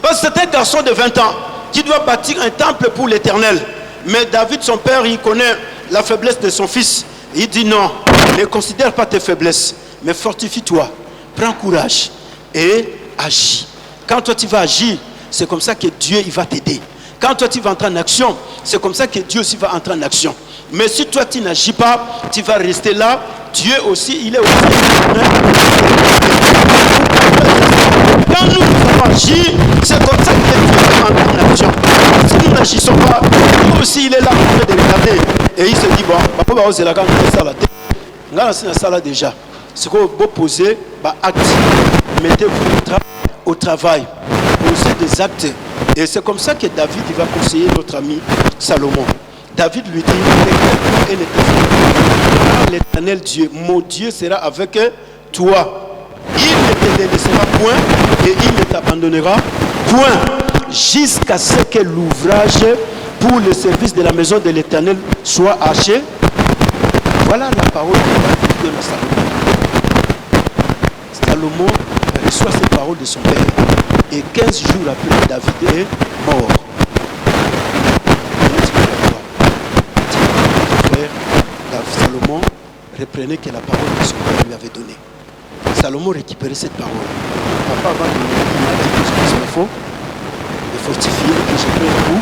Parce que c'est un garçon de 20 ans qui doit bâtir un temple pour l'Éternel. Mais David, son père, il connaît la faiblesse de son fils. Il dit non, ne considère pas tes faiblesses, mais fortifie-toi, prends courage et agis. Quand toi tu vas agir, c'est comme ça que Dieu il va t'aider. Quand toi tu vas entrer en action, c'est comme ça que Dieu aussi va entrer en action. Mais si toi tu n'agis pas, tu vas rester là. Dieu aussi, il est aussi Quand nous allons agir, c'est comme ça que Dieu fait en action. Si nous n'agissons pas, lui aussi il est là en train de regarder. Et il se dit, bon, papa va oser la gamme de ça là. On a ça là déjà. C'est qu'on va poser acte. Mettez-vous au travail. Posez des actes. Et c'est comme ça que David il va conseiller notre ami Salomon. David lui dit, l'Éternel Dieu, mon Dieu sera avec toi. Il ne te délaissera point et il ne t'abandonnera point jusqu'à ce que l'ouvrage pour le service de la maison de l'Éternel soit achevé. Voilà la parole de David à Salomon. Salomon reçoit ces paroles de son père et 15 jours après, David est mort. Salomon reprenait que la parole que son père lui avait donnée. Salomon récupérait cette parole. Papa avant de mourir, il m'a dit que je me faut me fortifier, que je prie pour.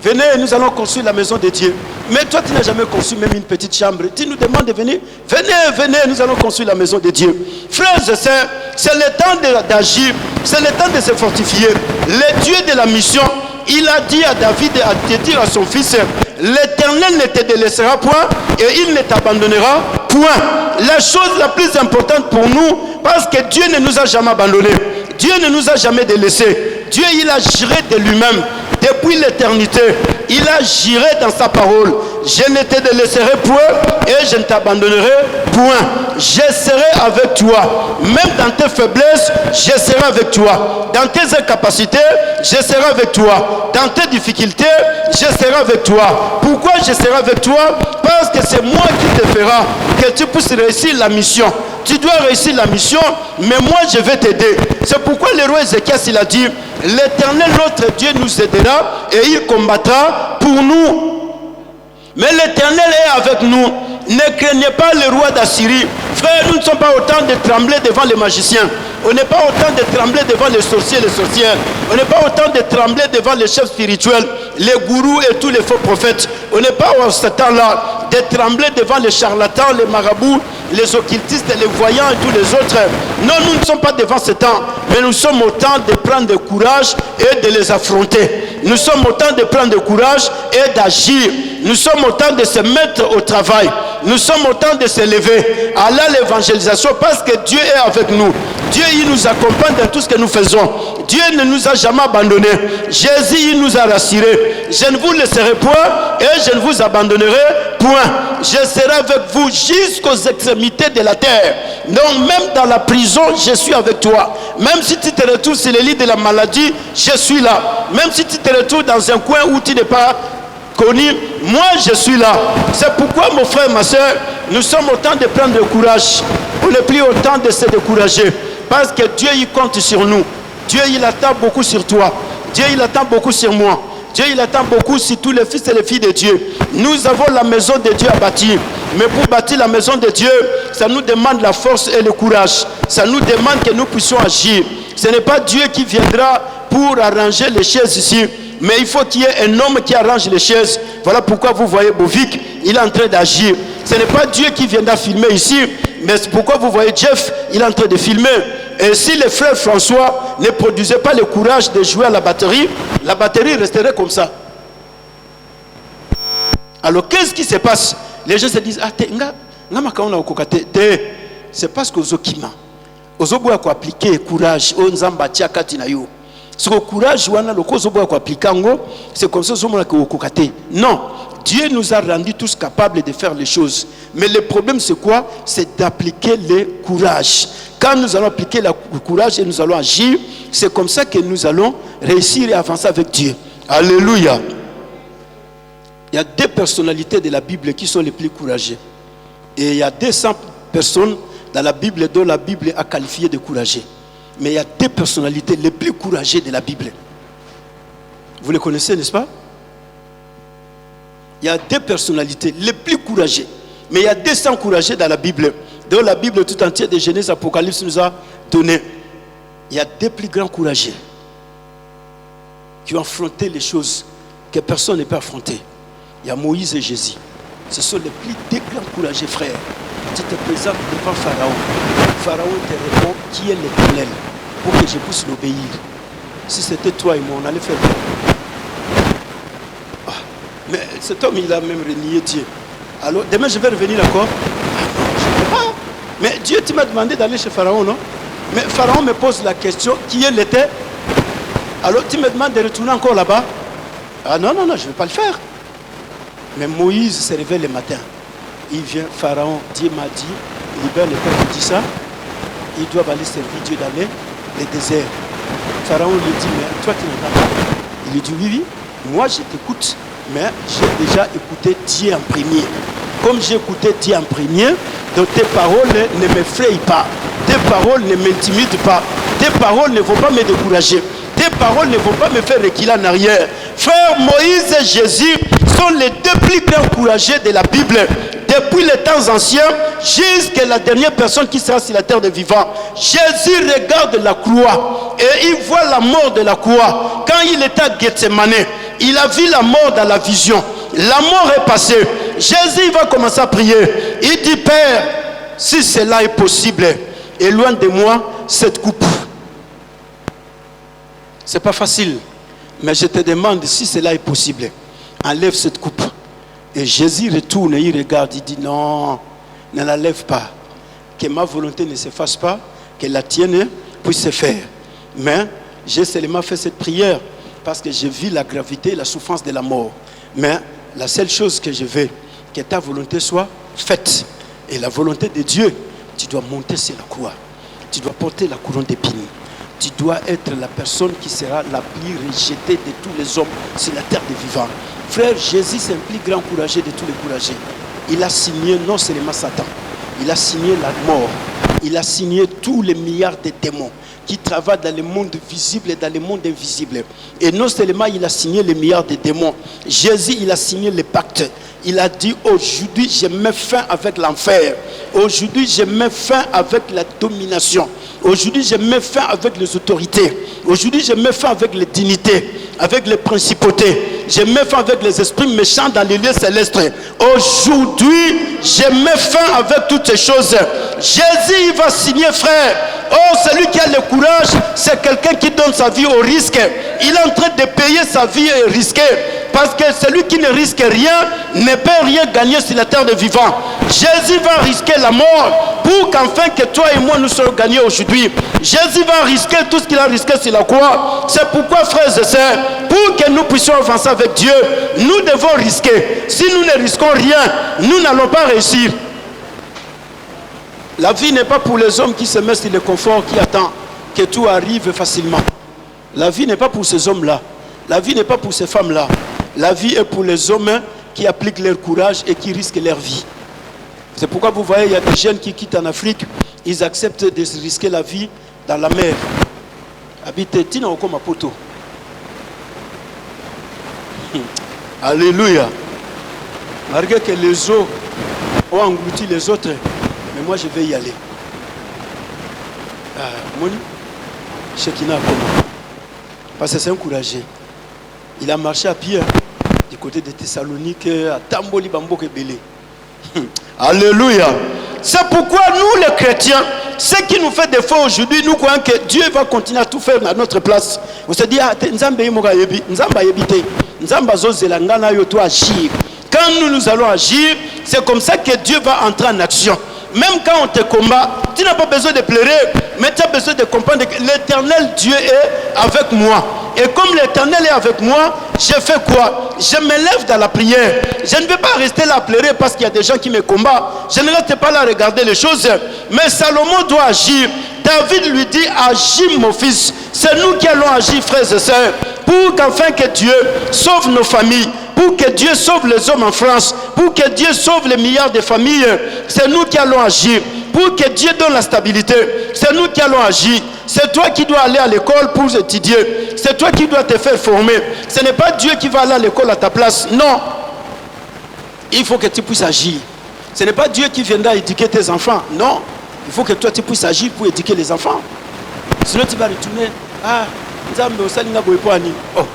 Venez, nous allons construire la maison de Dieu. Mais toi, tu n'as jamais construit même une petite chambre. Tu nous demandes de venir. Venez, nous allons construire la maison de Dieu. Frères et sœurs, c'est le temps d'agir. C'est le temps de se fortifier. Le Dieu de la mission, il a dit à David de dire à son fils, l'Éternel ne te délaissera point et il ne t'abandonnera point. La chose la plus importante pour nous, parce que Dieu ne nous a jamais abandonnés. Dieu ne nous a jamais délaissés. Dieu, il a juré de lui-même. Depuis l'éternité, il a juré dans sa parole. Je ne te délaisserai point et je ne t'abandonnerai point. Je serai avec toi. Même dans tes faiblesses, je serai avec toi. Dans tes incapacités, je serai avec toi. Dans tes difficultés, je serai avec toi. Pourquoi je serai avec toi? Parce que c'est moi qui te fera que tu puisses réussir la mission. Tu dois réussir la mission, mais moi je vais t'aider. C'est pourquoi le roi Ézéchias il a dit, l'Éternel notre Dieu nous aidera et il combattra pour nous. Mais l'Éternel est avec nous. Ne craignez pas le roi d'Assyrie. Frère, nous ne sommes pas autant de trembler devant les magiciens. On n'est pas autant de trembler devant les sorciers et les sorcières. On n'est pas autant de trembler devant les chefs spirituels, les gourous et tous les faux prophètes. On n'est pas à ce temps-là de trembler devant les charlatans, les marabouts, les occultistes, les voyants et tous les autres. Non, nous ne sommes pas devant ce temps, mais nous sommes au temps de prendre du courage et de les affronter. Nous sommes au temps de prendre du courage et d'agir. Nous sommes au temps de se mettre au travail. Nous sommes au temps de se lever à l'évangélisation parce que Dieu est avec nous. Dieu, il nous accompagne dans tout ce que nous faisons. Dieu ne nous a jamais abandonnés. Jésus, il nous a rassurés. Je ne vous laisserai point et je ne vous abandonnerai point. Je serai avec vous jusqu'aux extrémités de la terre. Donc même dans la prison, je suis avec toi. Même si tu te retrouves sur le lit de la maladie, je suis là. Même si tu te retrouves dans un coin où tu n'es pas connu, moi je suis là. C'est pourquoi mon frère, ma soeur, nous sommes au temps de prendre le courage. On n'est plus au temps de se décourager. Parce que Dieu il compte sur nous. Dieu il attend beaucoup sur toi. Dieu il attend beaucoup sur moi. Dieu il attend beaucoup sur tous les fils et les filles de Dieu. Nous avons la maison de Dieu à bâtir. Mais pour bâtir la maison de Dieu, ça nous demande la force et le courage. Ça nous demande que nous puissions agir. Ce n'est pas Dieu qui viendra pour arranger les chaises ici. Mais il faut qu'il y ait un homme qui arrange les chaises. Voilà pourquoi vous voyez Bovic, il est en train d'agir. Ce n'est pas Dieu qui viendra filmer ici, mais c'est pourquoi vous voyez Jeff, il est en train de filmer. Et si le frère François ne produisait pas le courage de jouer à la batterie resterait comme ça. Alors qu'est-ce qui se passe? Les gens se disent, ah, c'est parce que vous avez appliqué le courage. Ce courage, c'est comme ça que non, Dieu nous a rendus tous capables de faire les choses. Mais le problème, c'est quoi? C'est d'appliquer le courage. Quand nous allons appliquer le courage et nous allons agir, c'est comme ça que nous allons réussir et avancer avec Dieu. Alléluia. Il y a deux personnalités de la Bible qui sont les plus courageuses. Et il y a 200 personnes dans la Bible dont la Bible a qualifié de courageux. Mais il y a deux personnalités les plus courageuses de la Bible. Vous les connaissez, n'est-ce pas? Il y a deux personnalités les plus courageuses. Mais il y a 200 courageux dans la Bible. Dont la Bible tout entière de Genèse, Apocalypse nous a donné. Il y a deux plus grands courageux qui ont affronté les choses que personne ne peut affronter. Il y a Moïse et Jésus. Ce sont les plus deux grands courageux frères. Tu te présentes devant Pharaon. Pharaon te répond, qui est l'Éternel? pour que je puisse l'obéir. Si c'était toi et moi, on allait faire quoi? Mais cet homme, il a même renié Dieu. Alors, demain, je vais revenir encore. Je ne peux pas. Mais Dieu, tu m'as demandé d'aller chez Pharaon, non? Mais Pharaon me pose la question, qui elle était? Alors, tu me demandes de retourner encore là-bas? Ah non, non, non, je ne vais pas le faire. Mais Moïse se réveille le matin. Il vient, Pharaon, Dieu m'a dit, libère le peuple, dit ça. Ils doivent aller servir Dieu dans les déserts. Pharaon lui dit, mais toi tu n'entends pas? Il lui dit, oui, oui, moi je t'écoute, mais j'ai déjà écouté Dieu en premier. Comme j'ai écouté Dieu en premier, donc tes paroles ne m'effrayent pas. Tes paroles ne m'intimident pas. Tes paroles ne vont pas me décourager. Tes paroles ne vont pas me faire reculer en arrière. Frère, Moïse et Jésus sont les deux plus grands encouragés de la Bible. Depuis les temps anciens, jusqu'à la dernière personne qui sera sur la terre des vivants. Jésus regarde la croix et il voit la mort de la croix. Quand il était à Gethsemane, il a vu la mort dans la vision. La mort est passée. Jésus va commencer à prier. Il dit, Père, si cela est possible, éloigne de moi cette coupe. C'est pas facile, mais je te demande si cela est possible. Enlève cette coupe. Et Jésus retourne et il regarde, il dit non, ne la lève pas. Que ma volonté ne se fasse pas, que la tienne puisse se faire. Mais j'ai seulement fait cette prière parce que je vis la gravité et la souffrance de la mort. Mais la seule chose que je veux, que ta volonté soit faite. Et la volonté de Dieu, tu dois monter sur la croix. Tu dois porter la couronne d'épines. Tu dois être la personne qui sera la plus rejetée de tous les hommes sur la terre des vivants. Frère, Jésus, c'est un plus grand encouragé de tous les encouragés. Il a signé non seulement Satan, il a signé la mort, il a signé tous les milliards de démons qui travaillent dans le monde visible et dans le monde invisible. Et non seulement il a signé les milliards de démons, Jésus, il a signé le pacte. Il a dit, aujourd'hui, je mets fin avec l'enfer. Aujourd'hui, je mets fin avec la domination. Aujourd'hui, je mets fin avec les autorités. Aujourd'hui, je mets fin avec les dignités, avec les principautés. Je mets fin avec les esprits méchants dans les lieux célestes. Aujourd'hui, je mets fin avec toutes ces choses. Jésus, il va signer, frère. Oh, celui qui a le courage, c'est quelqu'un qui donne sa vie au risque. Il est en train de payer sa vie et risquer. Parce que celui qui ne risque rien ne peut rien gagner sur la terre des vivants. Jésus va risquer la mort pour qu'enfin que toi et moi nous soyons gagnés aujourd'hui. Jésus va risquer tout ce qu'il a risqué sur la croix. C'est pourquoi, frères et sœurs, pour que nous puissions avancer avec Dieu, nous devons risquer. Si nous ne risquons rien, nous n'allons pas réussir. La vie n'est pas pour les hommes qui se mettent sur le confort, qui attendent que tout arrive facilement. La vie n'est pas pour ces hommes-là. La vie n'est pas pour ces femmes-là. La vie est pour les hommes qui appliquent leur courage et qui risquent leur vie. C'est pourquoi vous voyez, il y a des jeunes qui quittent en Afrique, ils acceptent de risquer la vie dans la mer. Habitez Tina Okoma Poto. Alléluia. Malgré que les eaux ont englouti les autres, mais moi je vais y aller. Moni, Shekina Okoma. Parce que c'est un courageux. Il a marché à pied du côté de Thessalonique à Tamboli Bamboke Belé. Alléluia. C'est pourquoi nous les chrétiens, ce qui nous fait défaut aujourd'hui, nous croyons que Dieu va continuer à tout faire à notre place. Vous se dites, quand nous allons agir, c'est comme ça que Dieu va entrer en action. Même quand on te combat, tu n'as pas besoin de pleurer, mais tu as besoin de comprendre que l'éternel Dieu est avec moi. Et comme l'éternel est avec moi, je fais quoi? Je me lève dans la prière. Je ne vais pas rester là à pleurer parce qu'il y a des gens qui me combattent. Je ne reste pas là à regarder les choses. Mais Salomon doit agir. David lui dit, agis mon fils. C'est nous qui allons agir, frères et sœurs, pour qu'enfin que Dieu sauve nos familles. Pour que Dieu sauve les hommes en France, pour que Dieu sauve les milliards de familles, c'est nous qui allons agir. Pour que Dieu donne la stabilité, c'est nous qui allons agir. C'est toi qui dois aller à l'école pour étudier. C'est toi qui dois te faire former. Ce n'est pas Dieu qui va aller à l'école à ta place. Non. Il faut que tu puisses agir. Ce n'est pas Dieu qui viendra éduquer tes enfants. Non. Il faut que toi tu puisses agir pour éduquer les enfants. Sinon tu vas retourner. Ah, Nzambe osalinga boypoani. Oh.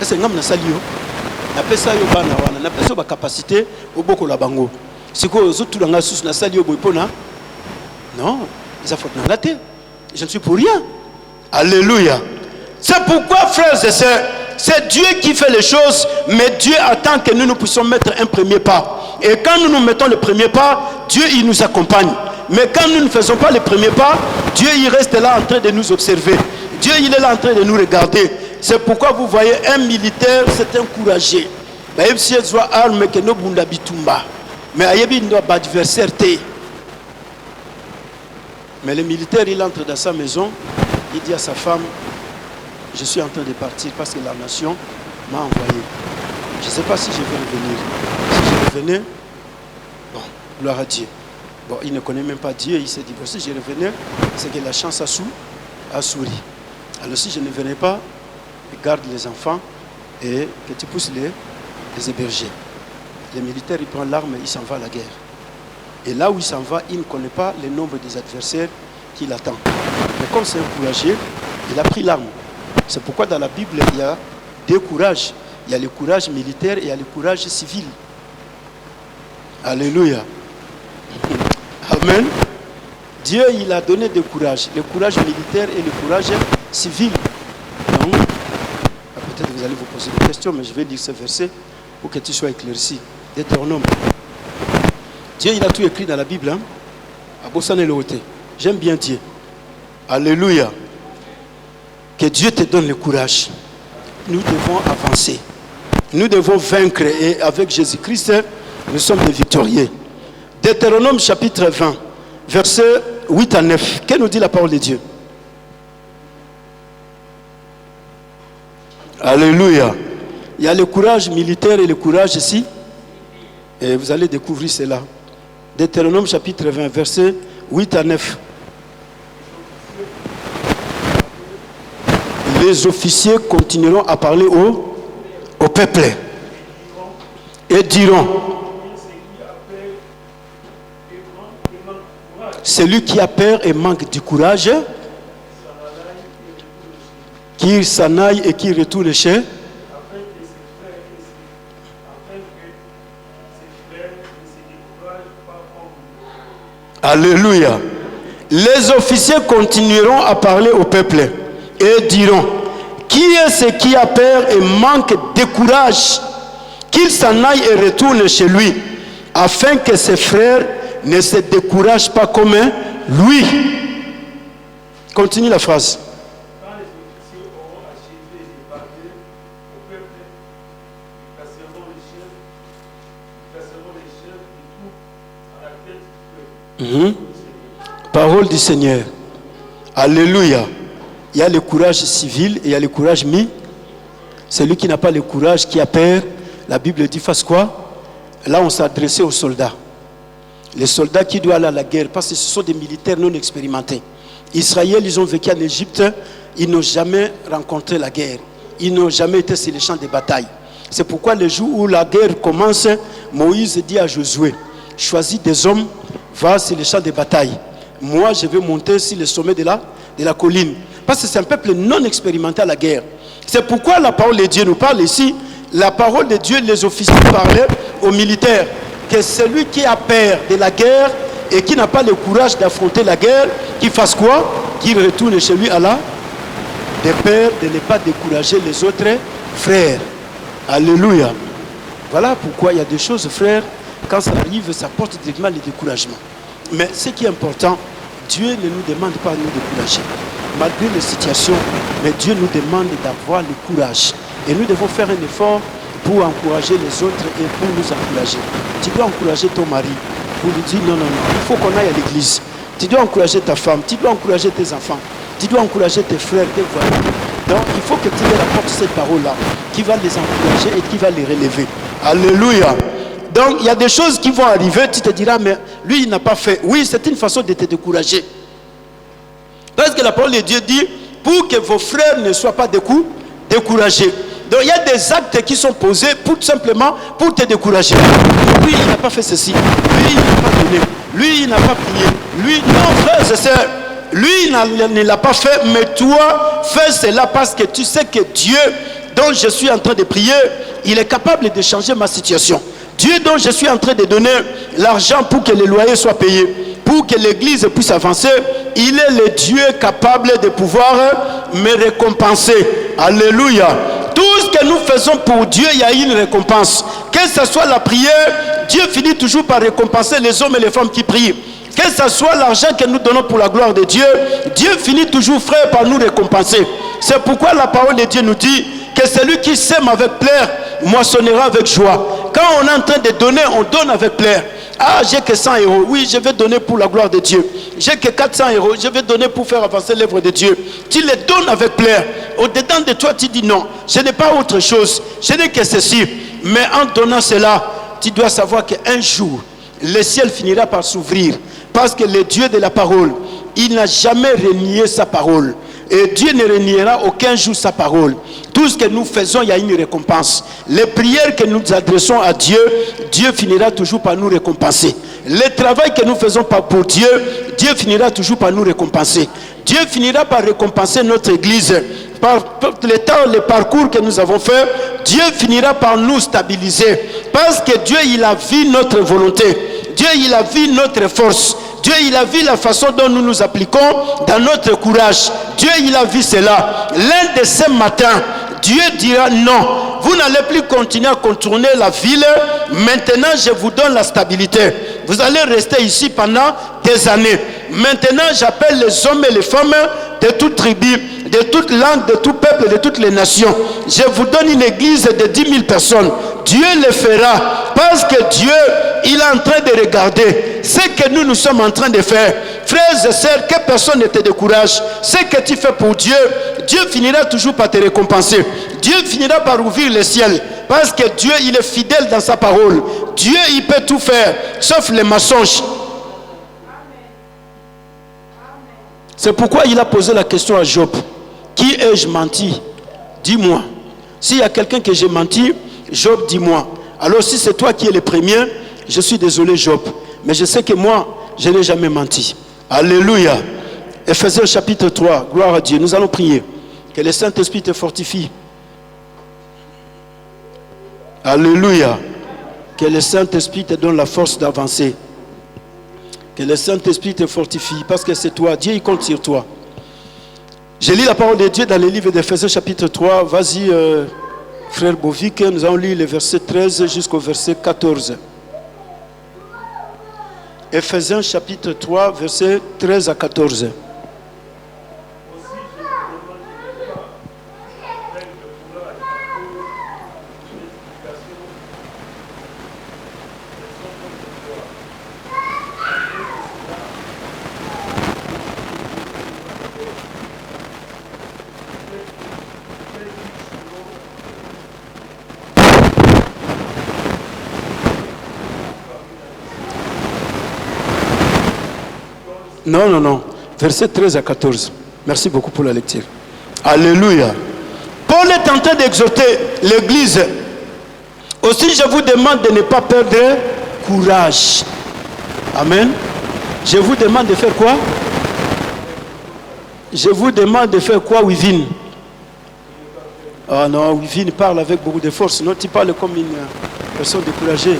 C'est ngam na salio. Na pesa yo bana wana, na pesa ba capacité oboko la bango. Siko zotu nga susu na salio boypona. Non, ça faut na ngate. Je ne suis pour rien. Alléluia. C'est pourquoi, frères et sœurs, c'est Dieu qui fait les choses, mais Dieu attend que nous puissions mettre un premier pas. Et quand nous mettons le premier pas, Dieu il nous accompagne. Mais quand nous ne faisons pas le premier pas, Dieu il reste là en train de nous observer. Dieu il est là en train de nous regarder. C'est pourquoi vous voyez un militaire, c'est un courageux. Mais si il soit arme que nous bunda bitumba, mais il doit pas adversaire. Mais le militaire il entre dans sa maison, il dit à sa femme, je suis en train de partir parce que la nation m'a envoyé. Je ne sais pas si je vais revenir. Si je revenais, bon, gloire à Dieu. Bon, il ne connaît même pas Dieu, il s'est divorcé. Si je revenais, c'est que la chance a souri. Alors si je ne venais pas, garde les enfants et que tu pousses les héberger. Le militaire, il prend l'arme et il s'en va à la guerre. Et là où il s'en va, il ne connaît pas le nombre des adversaires qui l'attendent. Mais comme c'est un courageux, il a pris l'arme. C'est pourquoi dans la Bible, il y a deux courages. Il y a le courage militaire et il y a le courage civil. Alléluia. Amen. Dieu, il a donné deux courages. Le courage militaire et le courage civil. Donc, peut-être que vous allez vous poser des questions, mais je vais lire ce verset pour que tu sois éclairci. Deutéronome. Dieu, il a tout écrit dans la Bible. Hein? J'aime bien Dieu. Alléluia. Que Dieu te donne le courage. Nous devons avancer. Nous devons vaincre. Et avec Jésus-Christ, nous sommes des victorieux. Deutéronome chapitre 20, versets 8 à 9. Qu'est-ce que nous dit la parole de Dieu? Alléluia. Il y a le courage militaire et le courage ici. Et vous allez découvrir cela. Deutéronome chapitre 20, versets 8 à 9. Les officiers continueront à parler au peuple et diront: celui qui a peur et manque du courage, qu'il s'en aille et qu'il retourne chez. Alléluia. Les officiers continueront à parler au peuple et diront: qui est ce qui a peur et manque de courage, qu'il s'en aille et retourne chez lui, afin que ses frères ne se découragent pas comme lui. Continue la phrase. Quand les officiers auront achevé de parler au peuple, ils placeront les chefs du tout à la tête du peuple. Parole du Seigneur. Alléluia. Il y a le courage civil et il y a le courage mis. Celui qui n'a pas le courage, qui a peur, la Bible dit fasse quoi? Là, on s'est adressé aux soldats. Les soldats qui doivent aller à la guerre, parce que ce sont des militaires non expérimentés. Israël, ils ont vécu en Égypte, ils n'ont jamais rencontré la guerre. Ils n'ont jamais été sur les champs de bataille. C'est pourquoi le jour où la guerre commence, Moïse dit à Josué: choisis des hommes, va sur les champs de bataille. Moi, je vais monter sur le sommet de la colline. Parce que c'est un peuple non expérimenté à la guerre. C'est pourquoi la parole de Dieu nous parle ici. La parole de Dieu, les officiers parlaient aux militaires que celui qui a peur de la guerre et qui n'a pas le courage d'affronter la guerre, qu'il fasse quoi? Qu'il retourne chez lui à la de peur de ne pas décourager les autres frères. Alléluia. Voilà pourquoi il y a des choses, frères, quand ça arrive, ça porte directement le découragement. Mais ce qui est important, Dieu ne nous demande pas de nous décourager. Malgré les situations, mais Dieu nous demande d'avoir le courage. Et nous devons faire un effort pour encourager les autres et pour nous encourager. Tu dois encourager ton mari pour lui dire non, il faut qu'on aille à l'église. Tu dois encourager ta femme, tu dois encourager tes enfants, tu dois encourager tes frères, tes voisins. Donc il faut que tu leur apportes cette parole-là qui va les encourager et qui va les relever. Alléluia. Donc il y a des choses qui vont arriver, tu te diras, mais lui il n'a pas fait. Oui, c'est une façon de te décourager. Parce que la parole de Dieu dit, pour que vos frères ne soient pas découragés. Donc il y a des actes qui sont posés pour tout simplement pour te décourager. Lui il n'a pas fait ceci, lui il n'a pas donné, lui il n'a pas prié, lui non frère c'est ça. Lui il ne l'a pas fait, mais toi fais cela parce que tu sais que Dieu dont je suis en train de prier, il est capable de changer ma situation. Dieu dont je suis en train de donner l'argent pour que les loyers soient payés, pour que l'église puisse avancer, il est le Dieu capable de pouvoir me récompenser. Alléluia. Tout ce que nous faisons pour Dieu, il y a une récompense. Que ce soit la prière, Dieu finit toujours par récompenser les hommes et les femmes qui prient. Que ce soit l'argent que nous donnons pour la gloire de Dieu, Dieu finit toujours, frère, par nous récompenser. C'est pourquoi la parole de Dieu nous dit que celui qui sème avec plaisir moissonnera avec joie. Quand on est en train de donner, on donne avec plaisir. Ah, j'ai que 100 euros. Oui, je vais donner pour la gloire de Dieu. J'ai que 400 euros. Je vais donner pour faire avancer l'œuvre de Dieu. Tu les donnes avec plaisir. Au-dedans de toi, tu dis non. Je n'ai pas autre chose. Je n'ai que ceci. Mais en donnant cela, tu dois savoir qu'un jour, le ciel finira par s'ouvrir. Parce que le Dieu de la parole, il n'a jamais renié sa parole. Et Dieu ne reniera aucun jour sa parole. Tout ce que nous faisons, il y a une récompense. Les prières que nous adressons à Dieu, Dieu finira toujours par nous récompenser. Le travail que nous faisons pour Dieu, Dieu finira toujours par nous récompenser. Dieu finira par récompenser notre église. Par le temps, le parcours que nous avons fait, Dieu finira par nous stabiliser. Parce que Dieu, il a vu notre volonté. Dieu, il a vu notre force. Dieu, il a vu la façon dont nous nous appliquons dans notre courage. Dieu, il a vu cela. L'un de ces matins, Dieu dira non. Vous n'allez plus continuer à contourner la ville. Maintenant, je vous donne la stabilité. Vous allez rester ici pendant des années. Maintenant, j'appelle les hommes et les femmes de toute tribu, de toute langue, de tout peuple, de toutes les nations. Je vous donne une église de 10 000 personnes. Dieu le fera parce que Dieu, il est en train de regarder ce que nous sommes en train de faire. Frères et sœurs, que personne ne te décourage. Ce que tu fais pour Dieu, Dieu finira toujours par te récompenser. Dieu finira par ouvrir le ciel. Parce que Dieu, il est fidèle dans sa parole. Dieu, il peut tout faire, sauf les mensonges. C'est pourquoi il a posé la question à Job. Qui ai-je menti? Dis-moi. S'il y a quelqu'un que j'ai menti, Job, dis-moi. Alors si c'est toi qui es le premier, je suis désolé Job. Mais je sais que moi, je n'ai jamais menti. Alléluia. Ephésiens chapitre 3, gloire à Dieu. Nous allons prier. Que le Saint-Esprit te fortifie. Alléluia. Que le Saint-Esprit te donne la force d'avancer. Que le Saint-Esprit te fortifie. Parce que c'est toi. Dieu, il compte sur toi. Je lis la parole de Dieu dans le livre d'Ephésiens chapitre 3. Vas-y, frère Bovic. Nous allons lire le verset 13 jusqu'au verset 14. Ephésiens chapitre 3, verset 13 à 14. Non. Verset 13 à 14. Merci beaucoup pour la lecture. Alléluia. Paul est en train d'exhorter l'église. Aussi, je vous demande de ne pas perdre courage. Amen. Je vous demande de faire quoi? Je vous demande de faire quoi, Wivine? Ah non, Wivine parle avec beaucoup de force. Non, tu parles comme une personne découragée.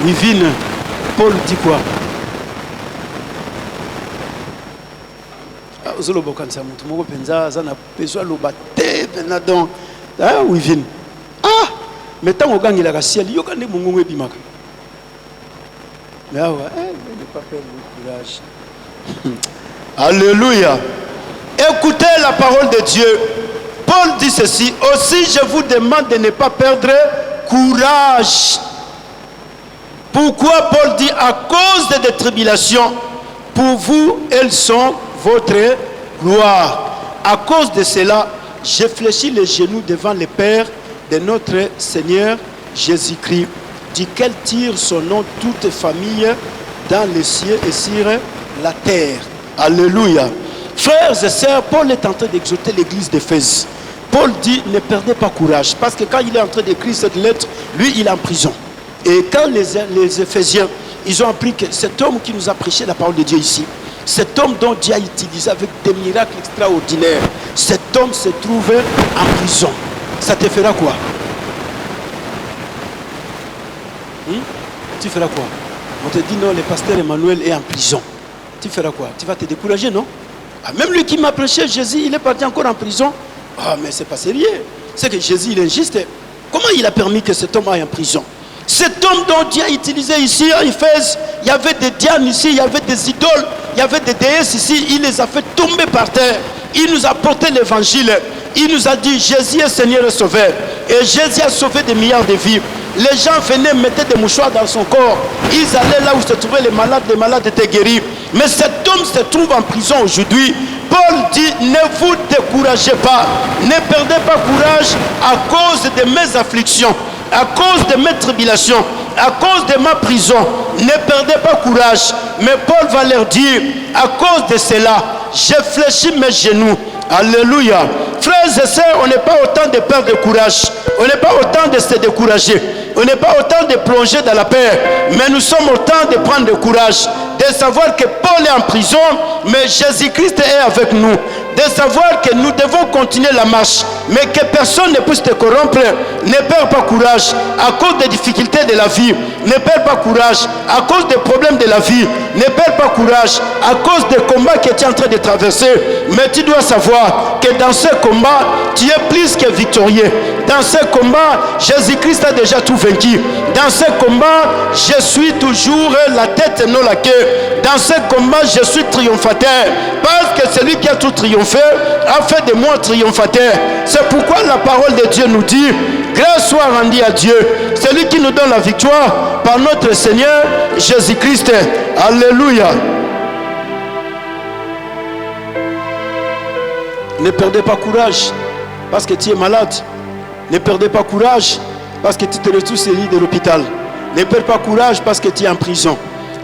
Wivine, Paul dit quoi? Mais tant que il a ciel, il y a des mongo et bimaka. Mais ah ouais, ne pas perdre le courage. Alléluia. Écoutez la parole de Dieu. Paul dit ceci. Aussi, je vous demande de ne pas perdre courage. Pourquoi Paul dit à cause des tribulations, pour vous, elles sont votre gloire. À cause de cela, j'ai fléchi les genoux devant le Père de notre Seigneur Jésus-Christ, duquel tire son nom toute famille dans les cieux et sur la terre. Alléluia. Frères et sœurs, Paul est en train d'exhorter l'église d'Éphèse. Paul dit, ne perdez pas courage, parce que quand il est en train d'écrire cette lettre, lui, il est en prison. Et quand les Éphésiens, ils ont appris que cet homme qui nous a prêché la parole de Dieu ici, cet homme dont Dieu a utilisé avec des miracles extraordinaires, cet homme se trouvait en prison. Ça te fera quoi? Tu feras quoi? On te dit non, le pasteur Emmanuel est en prison. Tu feras quoi? Tu vas te décourager, non? Ah, même lui qui m'a prêché Jésus, il est parti encore en prison. Ah, mais c'est pas sérieux. C'est que Jésus, il est injuste. Comment il a permis que cet homme aille en prison? Cet homme dont Dieu a utilisé ici à Éphèse, il y avait des dianes ici, il y avait des idoles, il y avait des déesses ici, il les a fait tomber par terre. Il nous a porté l'évangile. Il nous a dit Jésus est Seigneur et Sauveur. Et Jésus a sauvé des milliards de vies. Les gens venaient, mettaient des mouchoirs dans son corps. Ils allaient là où se trouvaient les malades étaient guéris. Mais cet homme se trouve en prison aujourd'hui. Paul dit, ne vous découragez pas. Ne perdez pas courage à cause de mes afflictions, à cause de mes tribulations, à cause de ma prison. Ne perdez pas courage. Mais Paul va leur dire, à cause de cela, j'ai fléchi mes genoux. Alléluia. Frères et sœurs, on n'est pas autant de perdre de courage. On n'est pas autant de se décourager. On n'est pas autant de plonger dans la peur. Mais nous sommes autant de prendre de courage. De savoir que Paul est en prison, mais Jésus-Christ est avec nous. De savoir que nous devons continuer la marche, mais que personne ne puisse te corrompre. Ne perds pas courage à cause des difficultés de la vie. Ne perds pas courage à cause des problèmes de la vie. Ne perds pas courage à cause des combats que tu es en train de traverser. Mais tu dois savoir que dans ce combat, tu es plus que victorieux. Dans ce combat, Jésus-Christ a déjà tout vaincu. Dans ce combat, je suis toujours la tête et non la queue. Dans ce combat, je suis triomphateur. Parce que celui qui a tout triomphé a fait de moi triomphateur. C'est pourquoi la parole de Dieu nous dit, grâce soit rendue à Dieu, celui qui nous donne la victoire par notre Seigneur Jésus-Christ. Alléluia. Ne perdez pas courage parce que tu es malade. Ne perdez pas courage parce que tu te retrouves sur le lit de l'hôpital. Ne perds pas courage parce que tu es en prison.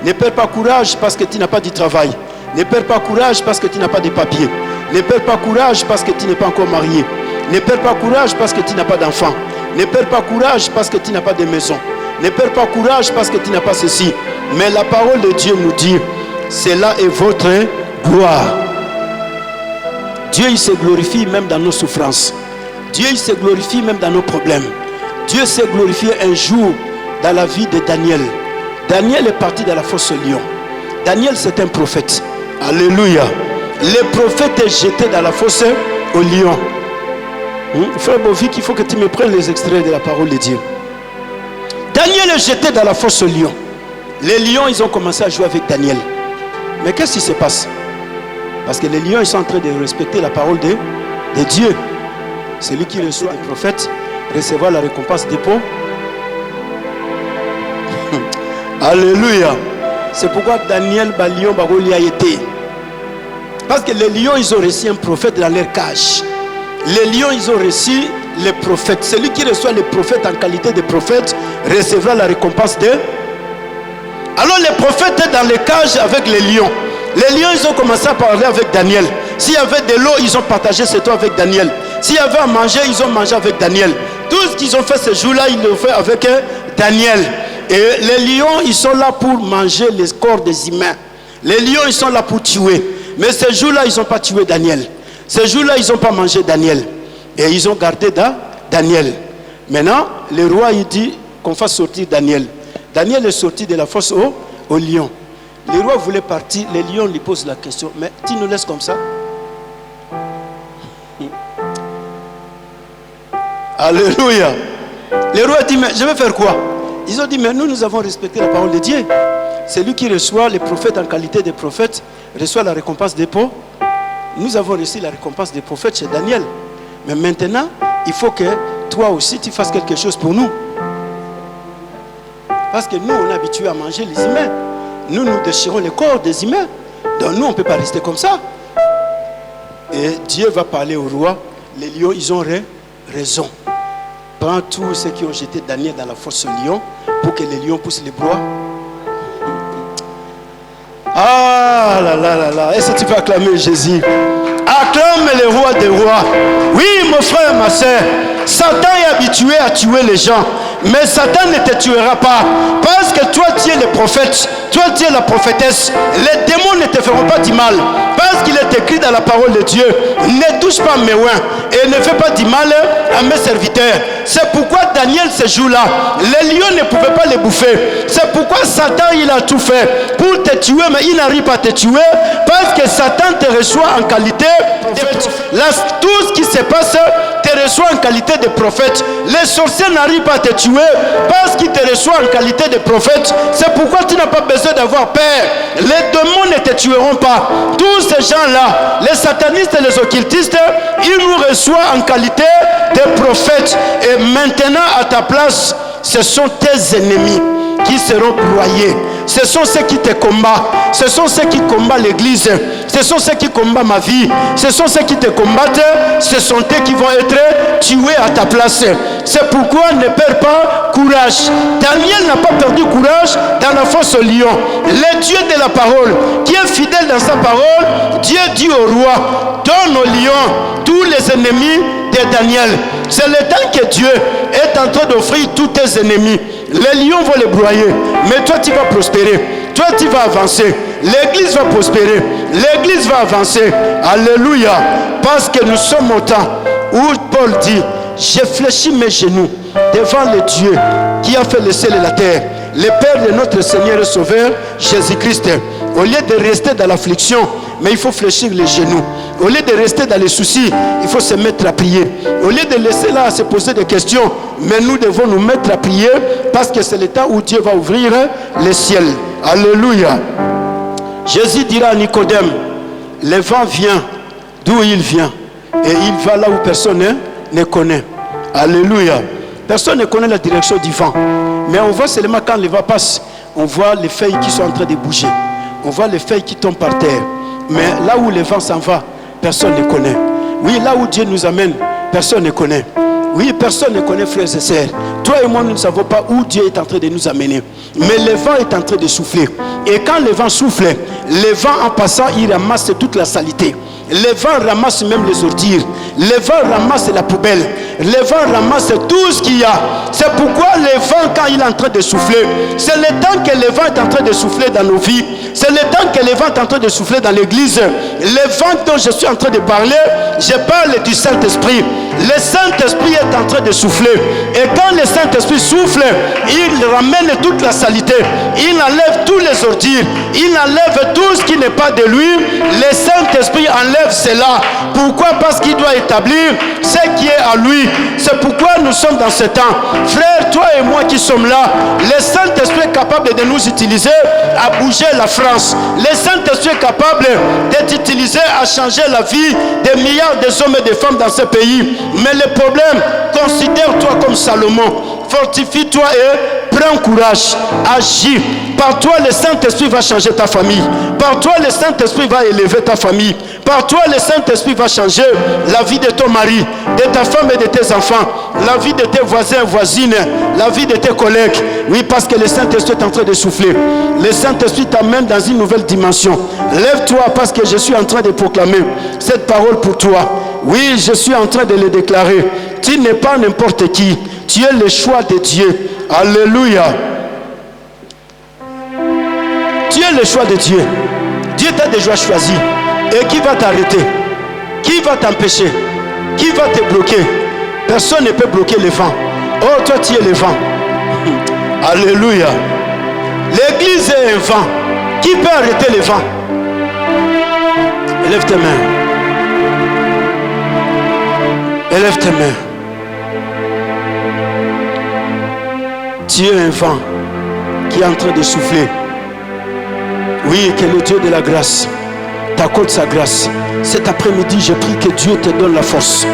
Ne perds pas courage parce que tu n'as pas de travail. Ne perds pas courage parce que tu n'as pas de papiers. Ne perds pas courage parce que tu n'es pas encore marié. Ne perds pas courage parce que tu n'as pas d'enfant. Ne perds pas courage parce que tu n'as pas de maison. Ne perds pas courage parce que tu n'as pas ceci. Mais la parole de Dieu nous dit, cela est votre gloire. Dieu, il se glorifie même dans nos souffrances. Dieu, il se glorifie même dans nos problèmes. Dieu s'est glorifié un jour dans la vie de Daniel. Daniel est parti dans la fosse au lion. Daniel, c'est un prophète. Alléluia. Le prophète est jeté dans la fosse au lion. Frère Bovic, il faut que tu me prennes les extraits de la parole de Dieu. Daniel est jeté dans la fosse au lion. Les lions, ils ont commencé à jouer avec Daniel. Mais qu'est-ce qui se passe? Parce que les lions, ils sont en train de respecter la parole de Dieu. Celui qui reçoit un prophète recevra la récompense des pauvres. Alléluia. C'est pourquoi Daniel Balion Bagoli a été. Parce que les lions, ils ont reçu un prophète dans leur cage. Les lions, ils ont reçu les prophètes. Celui qui reçoit les prophètes en qualité de prophète recevra la récompense de. Alors les prophètes étaient dans les cages avec les lions. Les lions, ils ont commencé à parler avec Daniel. S'il y avait de l'eau, ils ont partagé cette eau avec Daniel. S'il y avait à manger, ils ont mangé avec Daniel. Tout ce qu'ils ont fait ce jour-là, ils l'ont fait avec Daniel. Et les lions, ils sont là pour manger les corps des humains. Les lions, ils sont là pour tuer. Mais ce jour-là, ils n'ont pas tué Daniel. Ce jour-là, ils n'ont pas mangé Daniel. Et ils ont gardé Daniel. Maintenant, le roi, il dit qu'on fasse sortir Daniel. Daniel est sorti de la fosse au lion. Le roi voulait partir. Les lions lui posent la question. Mais tu nous laisses comme ça? Alléluia. Le roi dit, mais je vais faire quoi? Ils ont dit, mais nous avons respecté la parole de Dieu. Celui qui reçoit les prophètes en qualité de prophète reçoit la récompense des pauvres. Nous avons reçu la récompense des prophètes chez Daniel. Mais maintenant, il faut que toi aussi tu fasses quelque chose pour nous. Parce que nous, on est habitués à manger les humains. Nous déchirons les corps des humains. Donc nous, on ne peut pas rester comme ça. Et Dieu va parler au roi. Les lions, ils ont raison. Prends tous ceux qui ont jeté Daniel dans la fosse au lion pour que les lions poussent les bois. Ah là là là là. Est-ce que tu peux acclamer Jésus? Acclame le roi des rois. Oui, mon frère, ma soeur. Satan est habitué à tuer les gens. Mais Satan ne te tuera pas. Parce que toi, tu es le prophète. Toi, tu es la prophétesse. Les démons ne te feront pas du mal. Parce qu'il est écrit dans la parole de Dieu, ne touche pas mes oins et ne fais pas du mal à mes serviteurs. C'est pourquoi Daniel, ce jour-là, les lions ne pouvaient pas les bouffer. C'est pourquoi Satan, il a tout fait pour te tuer, mais il n'arrive pas à te tuer parce que Satan te reçoit en qualité de prophète. Là, tout ce qui se passe te reçoit en qualité de prophète. Les sorciers n'arrivent pas à te tuer parce qu'ils te reçoivent en qualité de prophète. C'est pourquoi tu n'as pas besoin d'avoir peur. Les démons ne te tueront pas. Tous ces gens-là, les satanistes et les occultistes, ils nous reçoivent en qualité de prophètes. Et maintenant, à ta place, ce sont tes ennemis qui seront broyés. Ce sont ceux qui te combattent. Ce sont ceux qui combattent l'église. Ce sont ceux qui combattent ma vie. Ce sont ceux qui te combattent. Ce sont eux qui vont être tués à ta place. C'est pourquoi ne perds pas courage. Daniel n'a pas perdu courage dans la fosse au lion. Le Dieu de la parole, qui est fidèle dans sa parole, Dieu dit au roi, donne au lion tous les ennemis de Daniel. C'est le temps que Dieu est en train d'offrir tous tes ennemis. Les lions vont les broyer, mais toi tu vas prospérer, toi tu vas avancer, l'église va prospérer, l'église va avancer. Alléluia. Parce que nous sommes au temps où Paul dit, j'ai fléchi mes genoux devant le Dieu qui a fait le ciel et la terre, le Père de notre Seigneur et Sauveur Jésus-Christ. Au lieu de rester dans l'affliction, mais il faut fléchir les genoux. Au lieu de rester dans les soucis, il faut se mettre à prier. Au lieu de laisser là à se poser des questions, mais nous devons nous mettre à prier parce que c'est le temps où Dieu va ouvrir les ciels. Alléluia. Jésus dira à Nicodème, le vent vient d'où il vient et il va là où personne ne connaît. Alléluia. Personne ne connaît la direction du vent, mais on voit seulement quand le vent passe, on voit les feuilles qui sont en train de bouger, on voit les feuilles qui tombent par terre. Mais là où le vent s'en va, personne ne connaît. Oui, là où Dieu nous amène, personne ne connaît. Oui, personne ne connaît, frères et sœurs. Toi et moi, nous ne savons pas où Dieu est en train de nous amener. Mais le vent est en train de souffler. Et quand le vent souffle, le vent en passant, il ramasse toute la saleté. Le vent ramasse même les ordures. Le vent ramasse la poubelle. Le vent ramasse tout ce qu'il y a. C'est pourquoi le vent, quand il est en train de souffler, c'est le temps que le vent est en train de souffler dans nos vies. C'est le temps que le vent est en train de souffler dans l'église. Le vent dont je suis en train de parler, je parle du Saint-Esprit. Le Saint-Esprit est en train de souffler. Et quand le Saint-Esprit souffle, il ramène toute la saleté. Il enlève tous les ordures. Il enlève tout ce qui n'est pas de lui. Le Saint-Esprit enlève cela. Pourquoi? Parce qu'il doit établir ce qui est à lui. C'est pourquoi nous sommes dans ce temps. Frère, toi et moi qui sommes là, le Saint-Esprit est capable de nous utiliser à bouger la France. Le Saint-Esprit est capable d'être utilisé à changer la vie des milliards d'hommes et de femmes dans ce pays. Mais le problème, considère-toi comme Salomon. Fortifie-toi et prends courage. Agis. Par toi, le Saint-Esprit va changer ta famille. Par toi, le Saint-Esprit va élever ta famille. Par toi, le Saint-Esprit va changer la vie de ton mari, de ta femme et de tes enfants, la vie de tes voisins et voisines, la vie de tes collègues. Oui, parce que le Saint-Esprit est en train de souffler. Le Saint-Esprit t'amène dans une nouvelle dimension. Lève-toi parce que je suis en train de proclamer cette parole pour toi. Oui, je suis en train de le déclarer. Tu n'es pas n'importe qui. Tu es le choix de Dieu. Alléluia. Tu es le choix de Dieu. Dieu t'a déjà choisi. Et qui va t'arrêter? Qui va t'empêcher? Qui va te bloquer? Personne ne peut bloquer le vent. Oh, toi tu es le vent. Alléluia. L'église est un vent. Qui peut arrêter le vent? Élève tes mains. Élève tes mains. Tu es un vent qui est en train de souffler. Oui, que le Dieu de la grâce t'accorde sa grâce. Cet après-midi, je prie que Dieu te donne la force.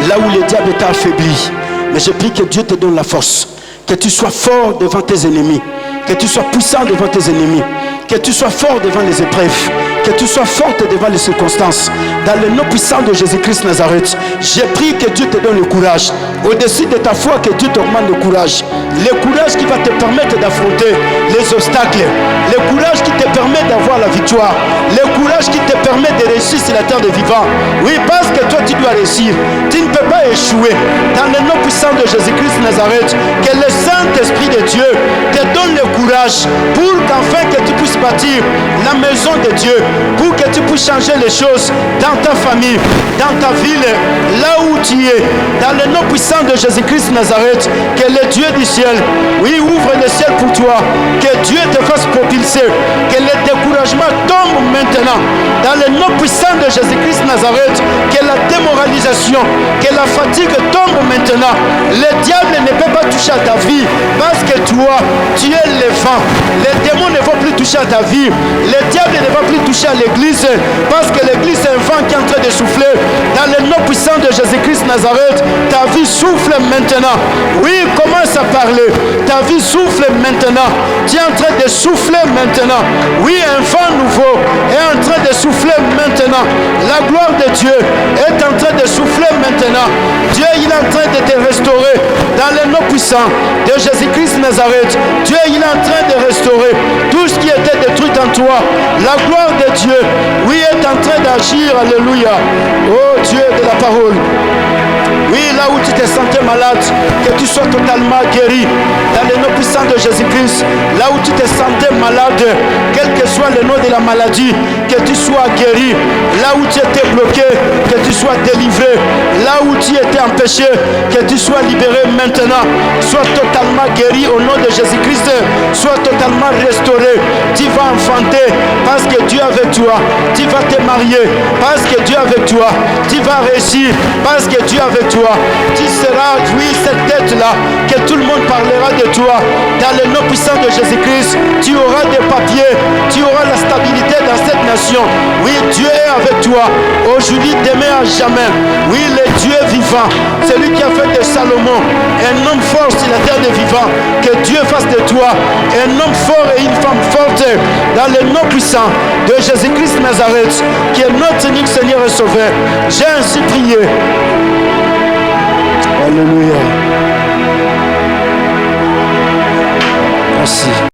Là où le diable t'a affaibli, mais je prie que Dieu te donne la force. Que tu sois fort devant tes ennemis. Que tu sois puissant devant tes ennemis. Que tu sois fort devant les épreuves. Que tu sois forte devant les circonstances. Dans le nom puissant de Jésus-Christ Nazareth, j'ai prié que Dieu te donne le courage. Au-dessus de ta foi, que Dieu t'augmente le courage. Le courage qui va te permettre d'affronter les obstacles. Le courage qui te permet d'avoir la victoire. Le courage qui te permet de réussir sur la terre des vivants. Oui, parce que toi, tu dois réussir. Tu ne peux pas échouer. Dans le nom puissant de Jésus-Christ Nazareth, que le Saint-Esprit de Dieu te donne le courage pour qu'enfin que tu puisses bâtir la maison de Dieu, pour que tu puisses changer les choses dans ta famille, dans ta ville, là où tu es. Dans le nom puissant de Jésus-Christ Nazareth, que le Dieu du ciel, oui, ouvre le ciel pour toi, que Dieu te fasse propulser, que le découragement tombe maintenant. Dans le nom puissant de Jésus-Christ Nazareth, que la démoralisation, que la fatigue tombe maintenant. Le diable ne peut pas toucher à ta vie parce que toi, tu es le vent. Les démons ne vont plus toucher à ta vie. Le diable ne va plus toucher à l'église parce que l'église est un vent qui est en train de souffler. Dans le nom puissant de Jésus-Christ Nazareth, ta vie souffle maintenant. Oui, commence à parler. Ta vie souffle maintenant. Tu es en train de souffler maintenant. Oui, un vent nouveau est en train de souffler maintenant. La gloire de Dieu est en train de souffler maintenant. Dieu, il est en train de te restaurer. Dans le nom puissant de Jésus-Christ Nazareth, Dieu, il est en train de restaurer tout ce qui était détruit en toi. La gloire de Dieu, oui, est en train d'agir. Alléluia. Oh Dieu de la parole. Oui, là où tu te sentais malade, que tu sois totalement guéri. Dans le nom puissant de Jésus-Christ, là où tu te sentais malade, quel que soit le nom de la maladie, que tu sois guéri. Là où tu étais bloqué, que tu sois délivré. Là où tu étais empêché, que tu sois libéré maintenant. Sois totalement guéri au nom de Jésus-Christ. Sois totalement restauré. Tu vas enfanter parce que Dieu est avec toi. Tu vas te marier parce que Dieu est avec toi. Tu vas réussir parce que Dieu est avec toi. Tu seras, oui, cette tête-là, que tout le monde parlera de toi. Dans le nom puissant de Jésus-Christ, tu auras des papiers, tu auras la stabilité dans cette nation. Oui, Dieu est avec toi. Aujourd'hui, demain, à jamais. Oui, le Dieu vivant, celui qui a fait de Salomon un homme fort sur la terre des vivants. Que Dieu fasse de toi un homme fort et une femme forte. Dans le nom puissant de Jésus-Christ Nazareth, qui est notre unique Seigneur et Sauveur. J'ai ainsi prié. Alléluia. Merci.